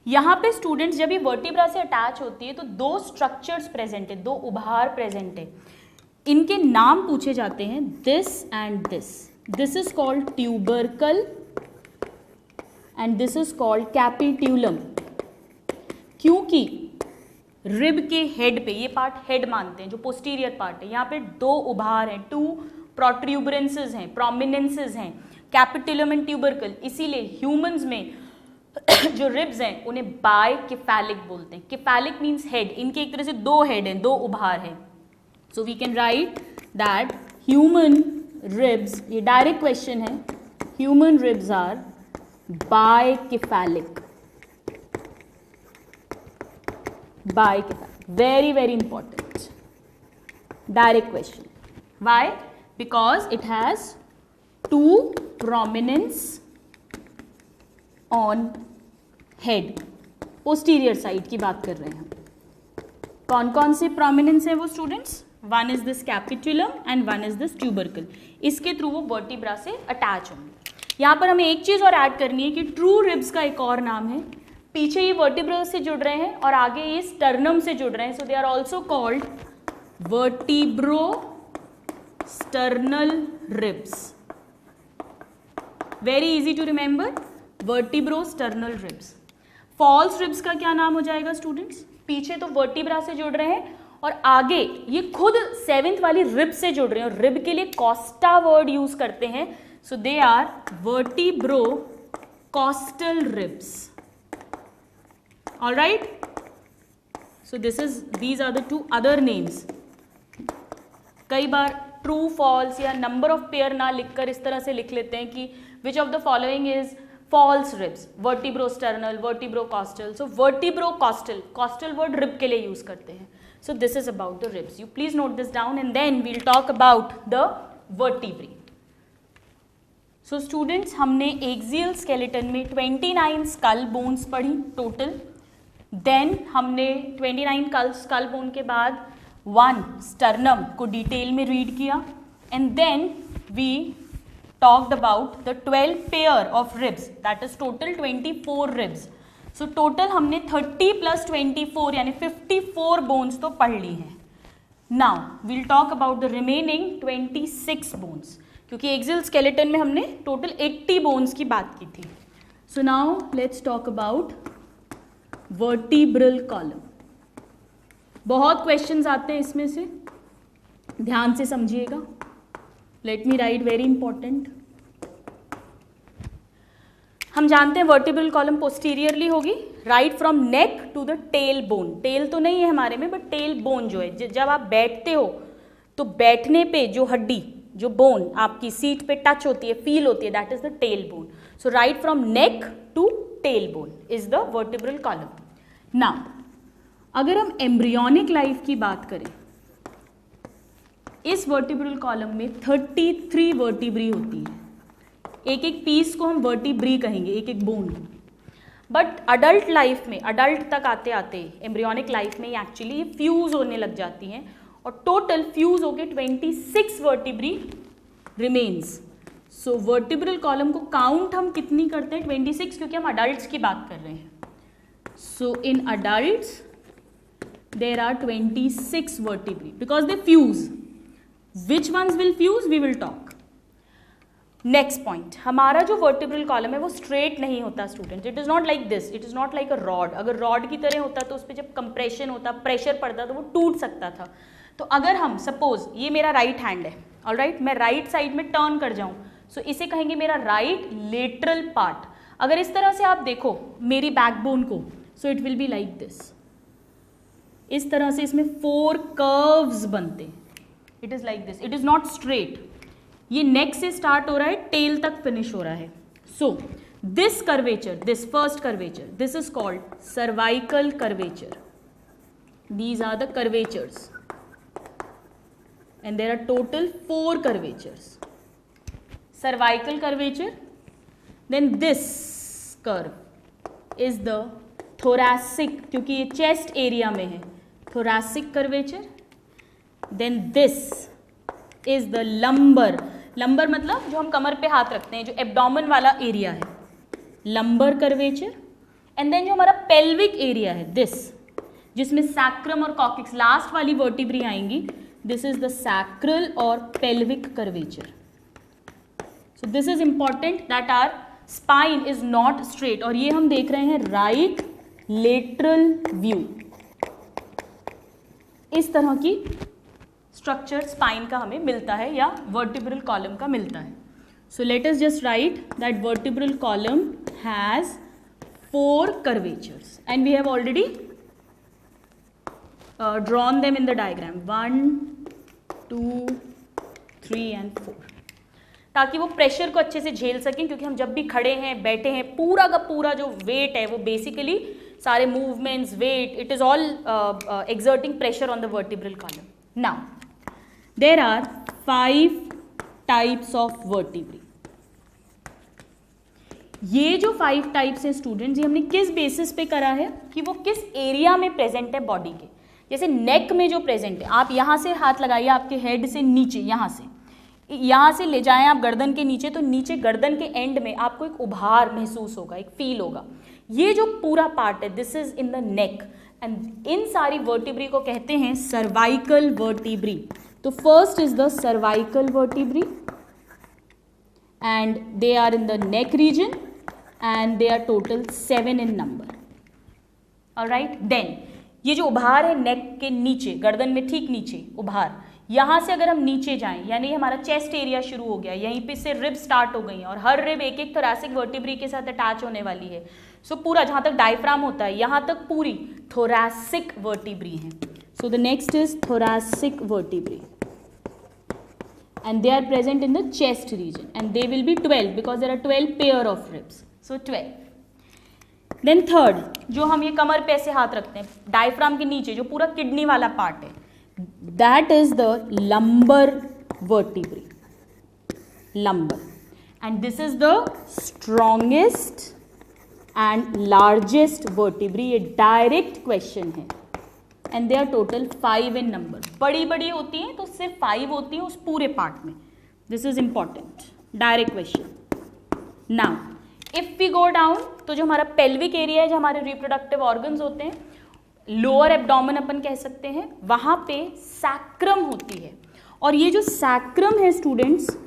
यहाँ पे स्टूडेंट्स जब ये वर्टिब्रा से अटैच होती है तो 2 स्ट्रक्चर्स प्रेजेंट है, 2 उभार प्रेजेंट है. इनके नाम पूछे जाते हैं, this and this. This is called tubercle and this is called capitulum. क्योंकि रिब के हेड पे, ये पार्ट हेड मानते हैं जो पोस्टीरियर पार्ट है, यहाँ पे 2 उभार हैं, 2 प्रोट्रूबरेंसेस हैं, प्रोमिनेंसेस हैं, कैपिट्यूलम एंड ट्यूबरकल. इसीलिए ह्यूमंस में जो रिब्स हैं उन्हें बाइकेफेलिक बोलते हैं. केफेलिक मीन्स हेड, इनके एक तरह से 2 हेड हैं, 2 उभार हैं. So we can write that human ribs, ये डायरेक्ट क्वेश्चन है, human ribs are bicephalic. Bicephalic, very very important, direct question. Why? Because it has 2 prominence on head. posterior side की बात कर रहे हैं हम. कौन कौन से prominence है वो students? One is this capitulum and one is this tubercle. इसके थ्रू वो vertebra से attach होंगे. यहाँ पर हमें एक चीज़ और ऐड करनी है कि true ribs का एक और नाम है. पीछे ये वर्टिब्रा से जुड़ रहे हैं और आगे ये स्टर्नम से जुड़ रहे हैं, so they are also called vertebro sternal ribs. Very easy to remember, vertebro sternal ribs. False ribs का क्या नाम हो जाएगा स्टूडेंट्स? पीछे तो वर्टिब्रा से जुड़ रहे हैं और आगे ये खुद 7th वाली रिब से जुड़ रहे हैं, और रिब के लिए कॉस्टा वर्ड यूज करते हैं, so they are vertebro costal ribs. All right, so these are the 2 other names. कई बार ट्रू फॉल्स या नंबर ऑफ पेयर ना लिखकर इस तरह से लिख लेते हैं कि which of the following is false ribs, vertebrosternal, vertebrocostal. So vertebrocostal, costal word rib के लिए यूज करते हैं. So this is about the ribs. You please note this down and then we'll talk about the vertebrae. So students, हमने axial skeleton में 29 skull bones पढ़ी total. Then हमने 29 skull bone के बाद 1 स्टर्नम को डिटेल में रीड किया, and then we talked about the 12 pair of ribs, that is total 24 ribs. So total हमने 30 plus 24 यानी 54 bones तो पढ़ ली हैं. Now we'll talk about the remaining 26 bones, क्योंकि axial skeleton में हमने total 80 bones की बात की थी. So now let's talk about vertebral column. बहुत questions आते हैं इसमें से, ध्यान से समझिएगा. Let me write very important. हम जानते हैं वर्टिब्रल कॉलम पोस्टीरियरली होगी, right from neck to the tail bone. Tail तो नहीं है हमारे में, बट टेल बोन जो है, जब आप बैठते हो तो बैठने पे जो हड्डी, जो बोन आपकी सीट पे टच होती है, फील होती है, that is the tail bone. So right from neck to tail bone is the vertebral column. Now अगर हम एम्ब्रियोनिक लाइफ की बात करें, इस वर्टिब्रल कॉलम में 33 वर्टिब्री होती है. एक एक पीस को हम वर्टिब्री कहेंगे, एक एक बोन को. बट अडल्ट लाइफ में, अडल्ट तक आते आते एम्ब्रियोनिक लाइफ में एक्चुअली फ्यूज होने लग जाती हैं, और टोटल फ्यूज होके 26 वर्टिब्री रिमेन्स. सो वर्टिब्रल कॉलम को काउंट हम कितनी करते हैं? 26, क्योंकि हम अडल्ट्स की बात कर रहे हैं. So in adults there are 26 vertebrae because they fuse. Which ones will fuse? We will talk. Next point, हमारा जो वर्टिब्रल कॉलम है वो स्ट्रेट नहीं होता student. It is not like this, it is not like a rod. अगर rod की तरह होता तो उस पर जब कंप्रेशन होता, प्रेशर पड़ता तो वो टूट सकता था. तो अगर हम सपोज ये मेरा राइट हैंड है, ऑलराइट, मैं राइट साइड में टर्न कर जाऊँ, सो इसे कहेंगे मेरा राइट लेटरल पार्ट. अगर इस तरह से आप देखो मेरी बैकबोन को, so it will be like this. इस तरह से इसमें 4 कर्व्स बनते हैं. It is like this, it is not straight. ये नेक से स्टार्ट हो रहा है, टेल तक फिनिश हो रहा है. So this curvature, this first curvature, this is called cervical curvature. These are the curvatures and there are total 4 curvatures. Cervical curvature, then this curve is the thoracic, क्योंकि ये chest area में है, thoracic curvature. Then this is the lumbar. Lumbar मतलब जो हम कमर पे हाथ रखते हैं, जो एब्डोमेन वाला एरिया है, लंबर कर्वेचर. एंड देन जो हमारा पेल्विक एरिया है, दिस, जिसमें सैक्रम और कॉक्सिक्स लास्ट वाली वर्टिब्री आएंगी, दिस इज द सैक्रल और pelvic curvature. So this is important that our spine is not straight. और ये हम देख रहे हैं राइट लेटरल व्यू. इस तरह की स्ट्रक्चर स्पाइन का हमें मिलता है या वर्टिब्रल कॉलम का मिलता है. So let us just write that vertebral column has 4 curvatures and we have already drawn them in the diagram 1, 2, 3 and 4, ताकि वो प्रेशर को अच्छे से झेल सकें. क्योंकि हम जब भी खड़े हैं, बैठे हैं, पूरा का पूरा जो वेट है वो बेसिकली सारे movements, weight, it is all exerting pressure on the vertebral column. Now there are 5 types of vertebrae. ये जो 5 टाइप्स हैं स्टूडेंट्स, ये हमने किस बेसिस पे करा है कि वो किस एरिया में प्रेजेंट है बॉडी के. जैसे नेक में जो प्रेजेंट है, आप यहाँ से हाथ लगाइए आपके हेड से नीचे, यहाँ से ले जाएं आप गर्दन के नीचे, तो नीचे गर्दन के एंड में आपको एक उभार महसूस होगा, एक फील होगा. ये जो पूरा पार्ट है, this is in the neck. And in सारी वर्टिब्री को कहते हैं सर्वाइकल वर्टिब्री. तो first is the cervical vertebrae and they are in the neck region and they are total 7 in number. Alright, then ये जो उभार है नेक के नीचे, गर्दन में ठीक नीचे उभार, यहाँ से अगर हम नीचे जाएं, यानी हमारा चेस्ट एरिया शुरू हो गया, यहीं पे से रिब स्टार्ट हो गई हैं और हर रिब एक एक थोरैसिक वर्टिब्री के साथ अटैच होने वाली है. सो पूरा जहाँ तक डायफ्राम होता है, यहाँ तक पूरी थोरैसिक वर्टिब्री हैं. सो the next is thoracic vertebrae and they are present in the chest region and they will be 12 because there are 12 pair of ribs. So 12. Then third, जो हम ये कमर पे ऐसे हाथ रखते हैं, डायफ्राम के नीचे जो पूरा किडनी वाला पार्ट है, that is the lumbar vertebrae. Lumbar. And this is the strongest and largest vertebrae, ये डायरेक्ट क्वेश्चन है, and they are total 5 in number. बड़ी बड़ी होती हैं तो सिर्फ 5 होती हैं उस पूरे पार्ट में। This is important, direct question. Now if we go down, तो जो हमारा पेल्विक एरिया है, जो हमारे रिप्रोडक्टिव ऑर्गन्स होते हैं, लोअर एब्डोमेन अपन कह सकते हैं, वहां पे सैक्रम होती है। और ये जो सैक्रम है स्टूडेंट्स,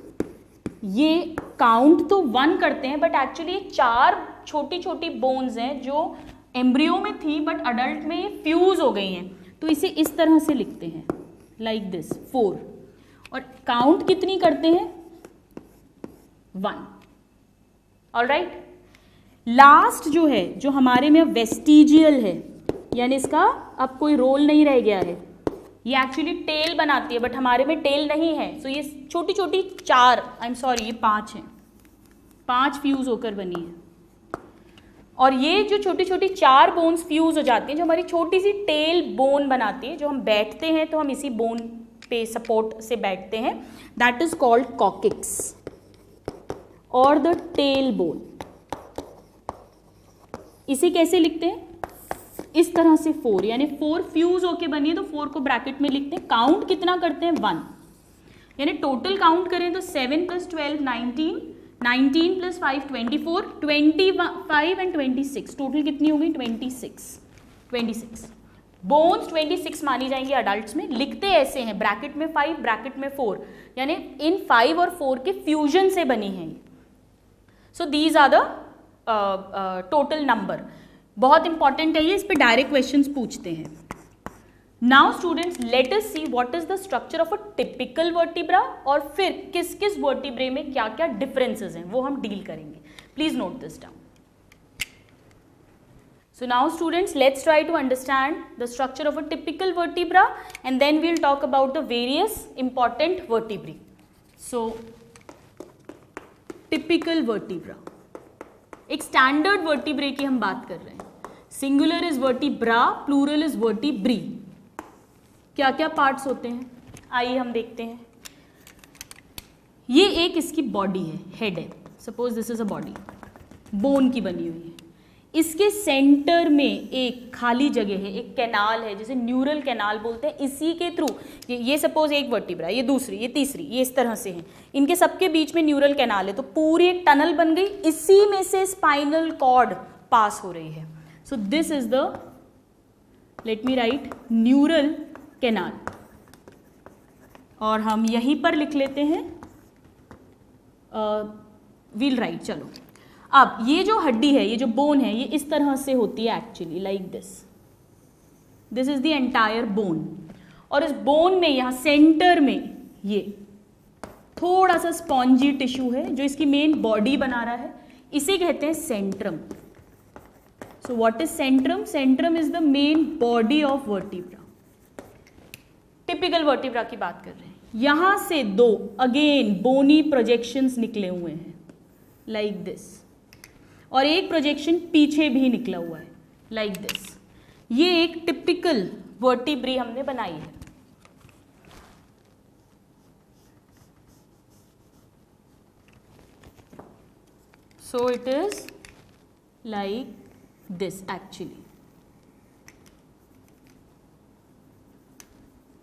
ये काउंट तो 1 करते हैं, बट एक्चुअली ये 4 छोटी छोटी बोन्स हैं जो एम्ब्रियो में थी बट अडल्ट में ये फ्यूज हो गई हैं। तो इसे इस तरह से लिखते हैं, लाइक दिस, 4। और काउंट कितनी करते हैं? 1। ऑलराइट, लास्ट जो है, जो हमारे में वेस्टिजियल है, यानी इसका अब कोई रोल नहीं रह गया है, ये एक्चुअली टेल बनाती है, बट हमारे में टेल नहीं है। सो ये छोटी छोटी 4, आई एम सॉरी, ये 5 हैं, 5 फ्यूज होकर बनी है। और ये जो छोटी छोटी 4 बोन्स फ्यूज हो जाती हैं, जो हमारी छोटी सी टेल बोन बनाती है, जो हम बैठते हैं तो हम इसी बोन पे सपोर्ट से बैठते हैं, दैट इज कॉल्ड कॉकिक्स और द टेल बोन। इसे कैसे लिखते हैं? इस तरह से 4, यानी 4 फ्यूज होके बनी है, तो 4 को ब्रैकेट में लिखते हैं। काउंट कितना करते हैं? 1। यानी टोटल काउंट करें तो 7 + 12 19, 19 + 5 24, 25 एंड 26, टोटल कितनी हो गई? 26 बोन्स 26 मानी जाएंगी अडल्ट्स में। लिखते ऐसे हैं, ब्रैकेट में 5, ब्रैकेट में 4, यानी इन 5 और 4 के फ्यूजन से बनी है। So these are the total number. बहुत इंपॉर्टेंट है ये, इस पे डायरेक्ट क्वेश्चंस पूछते हैं। Now students, let us see what is the structure of a typical vertebra, और फिर किस किस वर्टिब्रे में क्या क्या डिफरेंसेस हैं वो हम डील करेंगे। Please note this down. So now students, let's try to understand the structure of a typical vertebra, and then we'll talk about the various important vertebrae. So typical vertebra, एक standard vertebra की हम बात कर रहे हैं। Singular is vertebra, plural is vertebrae. क्या क्या parts होते हैं आइए हम देखते हैं। ये एक इसकी बॉडी है, हेड है, suppose this is a body, bone की बनी हुई है। इसके सेंटर में एक खाली जगह है, एक कैनाल है, जिसे न्यूरल कैनाल बोलते हैं। इसी के थ्रू ये सपोज एक वर्टिब्रा, ये दूसरी, ये तीसरी, ये इस तरह से है, इनके सबके बीच में न्यूरल कैनाल है, तो पूरी एक टनल बन गई, इसी में से स्पाइनल कॉर्ड पास हो रही है। So this is the, late me right, neural canal, और हम यहीं पर लिख लेते हैं, वील राइट। चलो, अब ये जो हड्डी है, ये जो बोन है, ये इस तरह से होती है actually, like this. This is the entire bone, और इस बोन में यहाँ सेंटर में ये थोड़ा सा स्पॉन्जी टिश्यू है जो इसकी मेन बॉडी बना रहा है, इसे कहते हैं Centrum. So what is Centrum? Centrum is the main body of vertebra. Typical vertebra की बात कर रहे हैं। यहां से 2 अगेन बोनी प्रोजेक्शंस निकले हुए हैं, लाइक दिस, और एक प्रोजेक्शन पीछे भी निकला हुआ है, लाइक दिस। ये एक टिपिकल वर्टिब्री हमने बनाई है। So it is like this actually.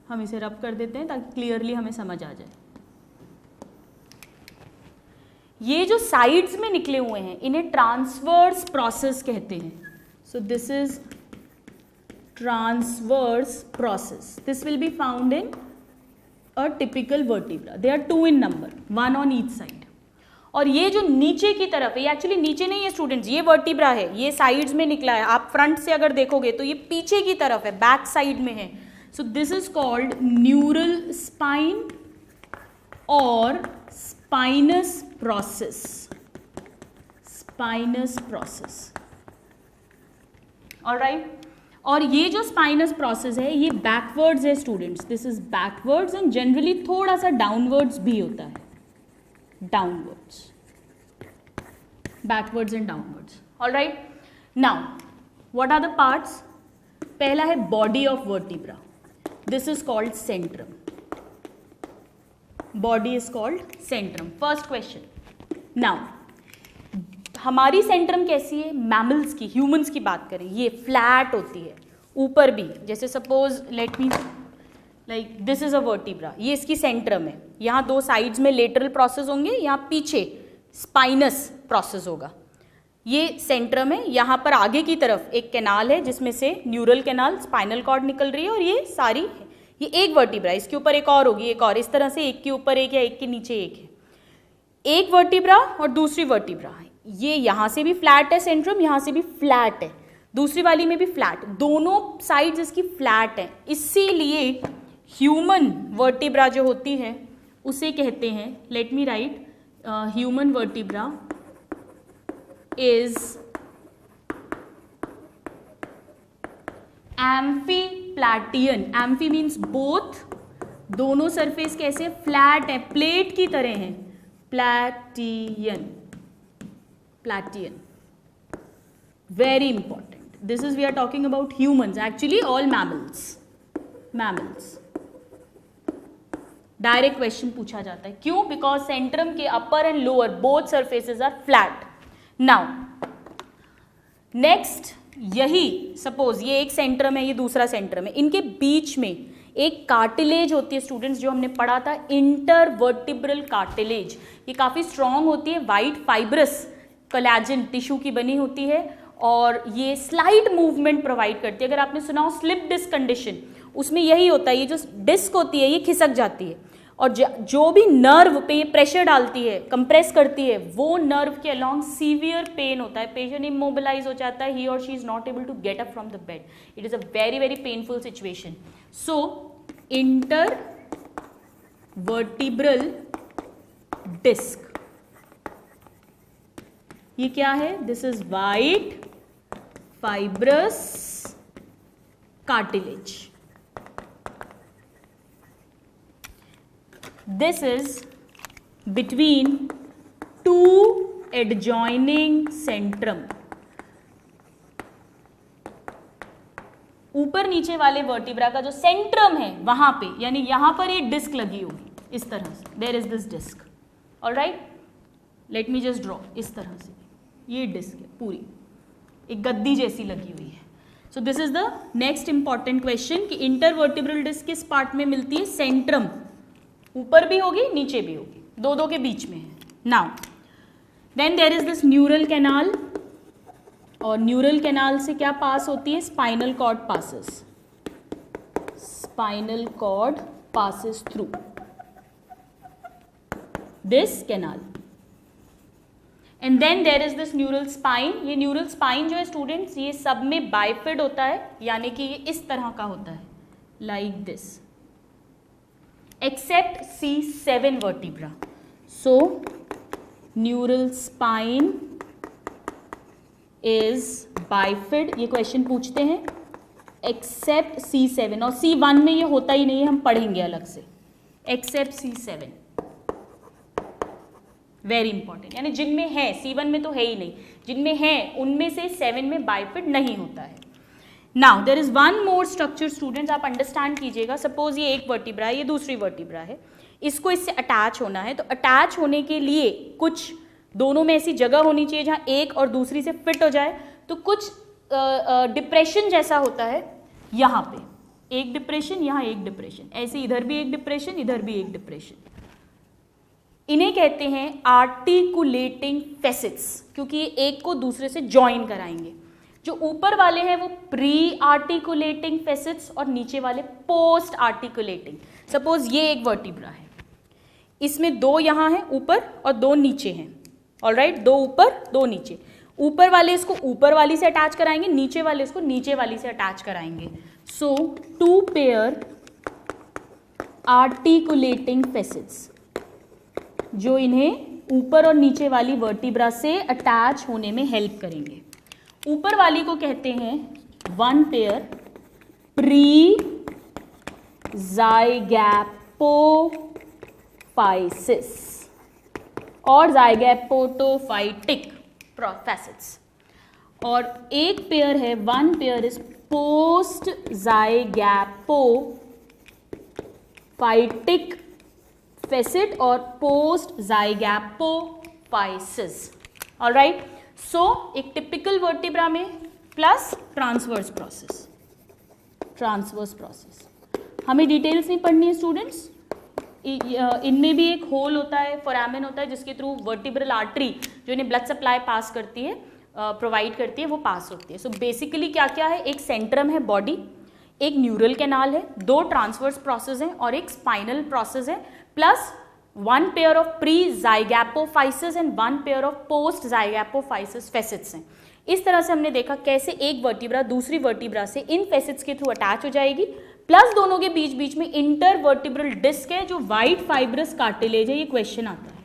हम इसे रब कर देते हैं ताकि क्लियरली हमें समझ आ जाए। ये जो साइड्स में निकले हुए हैं, इन्हें ट्रांसवर्स प्रोसेस कहते हैं। So this is transverse process. This will be found in a typical vertebra. They are 2 in number, 1 on each side. और ये जो नीचे की तरफ है, ये एक्चुअली नीचे नहीं है स्टूडेंट्स, ये वर्टिब्रा है, ये साइड्स में निकला है। आप फ्रंट से अगर देखोगे तो ये पीछे की तरफ है, बैक साइड में है। So this is called neural spine और spinous process. Spinous process, alright. और ये जो स्पाइनस प्रोसेस है, ये बैकवर्ड्स है students. This is backwards and generally थोड़ा सा डाउनवर्ड्स भी होता है, downwards, backwards and downwards, alright. Now what are the parts? पहला है body of vertebra, this is called centrum. Body is called centrum. First question, now हमारी centrum कैसी है, मैमल्स की, ह्यूमंस की बात करें, ये फ्लैट होती है ऊपर भी। जैसे suppose let me like this is a vertebra, ये इसकी सेंट्रम है, यहाँ दो साइड्स में लेटरल प्रोसेस होंगे, यहाँ पीछे स्पाइनस प्रोसेस होगा, ये सेंट्रम है। यहाँ पर आगे की तरफ एक कैनाल है जिसमें से न्यूरल कैनाल, स्पाइनल कॉर्ड निकल रही है, और ये सारी, ये एक वर्टिब्रा, इसके ऊपर एक और होगी, एक और, इस तरह से एक के ऊपर एक या एक के नीचे एक है। एक वर्टिब्रा और दूसरी वर्टिब्रा है, ये यहाँ से भी फ्लैट है सेंट्रम, यहाँ से भी फ्लैट है, दूसरी वाली में भी फ्लैट, दोनों साइड्स इसकी फ्लैट है, इसीलिए ह्यूमन वर्टिब्रा जो होती है उसे कहते हैं, let me write, human vertebra is amphiplatyan. Amphi means both, दोनों सरफेस कैसे, फ्लैट है, प्लेट की तरह है, platyan, platyan, very important. This is we are talking about humans, actually all mammals, mammals. Direct question पूछा जाता है, क्यों, बिकॉज सेंट्रम के upper and lower both surfaces are flat. Now next, यही सपोज ये एक सेंट्रम है, ये दूसरा सेंट्रम है, इनके बीच में एक कार्टिलेज होती है स्टूडेंट्स, जो हमने पढ़ा था, इंटरवर्टिब्रल कार्टिलेज। ये काफ़ी स्ट्रॉन्ग होती है, वाइट फाइब्रस कोलेजन टिश्यू की बनी होती है, और ये स्लाइड मूवमेंट प्रोवाइड करती है। अगर आपने सुना हो स्लिप डिस्क कंडीशन, उसमें यही होता है, ये जो डिस्क होती है ये खिसक जाती है, और जो भी नर्व पे ये प्रेशर डालती है, कंप्रेस करती है, वो नर्व के अलॉन्ग सीवियर पेन होता है, पेशेंट इमोबिलाइज हो जाता है, ही और she is not able to get up from the bed, it is a very very painful situation. So intervertebral disc, ये क्या है, this is white fibrous cartilage, this is between two adjoining centrum। ऊपर नीचे वाले vertebra का जो Centrum है वहां पे, यानी यहां पर ये डिस्क लगी होगी इस तरह से, there is this disc, alright, let me just draw, इस तरह से ये डिस्क है पूरी, एक गद्दी जैसी लगी हुई है। So this is the next important question कि इंटरवर्टिब्रल डिस्क किस पार्ट में मिलती है, सेंट्रम, ऊपर भी होगी नीचे भी होगी, दो दो के बीच में है। Now then there is this neural canal, और न्यूरल कैनाल से क्या पास होती है, spinal cord passes, spinal cord passes through this canal, and then there is this neural spine. ये न्यूरल स्पाइन जो है स्टूडेंट्स, ये सब में बाइफिड होता है, यानी कि ये इस तरह का होता है, like this, except C7 vertebra. So neural spine is bifid, ये क्वेश्चन पूछते हैं, except C7, और C1 में ये होता ही नहीं है, हम पढ़ेंगे अलग से, except C7, वेरी इंपॉर्टेंट, यानी जिनमें है, C1 में तो है ही नहीं, जिनमें है उनमें से 7 में बाइफिड नहीं होता है। Now there is one more structure students, आप अंडरस्टैंड कीजिएगा, सपोज ये एक वर्टिब्रा है, ये दूसरी वर्टिब्रा है, इसको इससे अटैच होना है, तो अटैच होने के लिए कुछ दोनों में ऐसी जगह होनी चाहिए जहाँ एक और दूसरी से फिट हो जाए, तो कुछ डिप्रेशन जैसा होता है, यहाँ पे एक डिप्रेशन, यहाँ एक डिप्रेशन, ऐसे इधर भी एक डिप्रेशन, इधर भी एक डिप्रेशन, इन्हें कहते हैं आर्टिकुलेटिंग फैसेट्स, क्योंकि ये एक को दूसरे से ज्वाइन कराएंगे। जो ऊपर वाले हैं वो प्री आर्टिकुलेटिंग फैसेट्स और नीचे वाले पोस्ट आर्टिकुलेटिंग। सपोज ये एक वर्टिब्रा है, इसमें दो यहाँ हैं ऊपर और दो नीचे हैं, ऑलराइट, दो ऊपर दो नीचे, ऊपर वाले इसको ऊपर वाली से अटैच कराएंगे, नीचे वाले इसको नीचे वाली से अटैच कराएंगे। सो टू पेयर आर्टिकुलेटिंग फैसेट्स जो इन्हें ऊपर और नीचे वाली वर्टिब्रा से अटैच होने में हेल्प करेंगे। ऊपर वाली को कहते हैं वन पेयर प्री ज़ाइगैपोफाइसिस और ज़ाइगैपोटोफाइटिक फैसेट्स, और एक पेयर है, one pair is post zygapophytic facet और पोस्ट ज़ाइगैपोफाइसिस, ऑलराइट। सो एक टिपिकल वर्टिब्रा में प्लस ट्रांसवर्स प्रोसेस। हमें डिटेल्स नहीं पढ़नी है स्टूडेंट्स। इनमें भी एक होल होता है, फोरामेन होता है, जिसके थ्रू वर्टिब्रल आर्टरी जो इन्हें ब्लड सप्लाई पास करती है, प्रोवाइड करती है, वो पास होती है। सो बेसिकली क्या क्या है, एक सेंट्रम है बॉडी, एक न्यूरल कैनाल है, 2 ट्रांसवर्स प्रोसेस हैं और एक स्पाइनल प्रोसेस है, plus 1 pair of pre zygapophysis and 1 pair of post zygapophysis facets हैं। इस तरह से हमने देखा कैसे एक वर्टिब्रा दूसरी वर्टिब्रा से इन फेसिट्स के थ्रू अटैच हो जाएगी, प्लस दोनों के बीच बीच में इंटरवर्टिब्रल डिस्क है जो वाइट फाइब्रस कार्टिलेज है। ये क्वेश्चन आता है।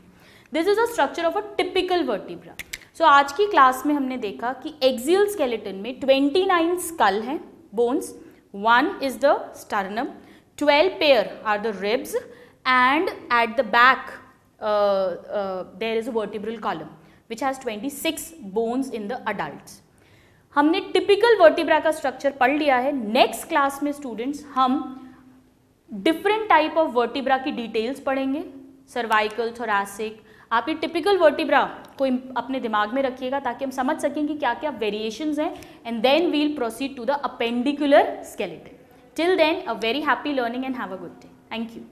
This is a structure of a typical vertebra. So आज की क्लास में हमने देखा कि एक्सियल स्केलेटन में 29 स्कल हैं, bones, 1 is the sternum, 12 pair are the ribs, and at the back there is a vertebral column which has 26 bones in the adults. हमने typical vertebra का स्ट्रक्चर पढ़ लिया है। नेक्स्ट क्लास में students हम different type of vertebra की details पढ़ेंगे, cervical, thoracic. आप ये टिपिकल वर्टिब्रा को अपने दिमाग में रखिएगा ताकि हम समझ सकें कि क्या क्या वेरिएशंस हैं, and then we'll proceed to the appendicular skeleton. Till then, a very happy learning and have a good day. Thank you.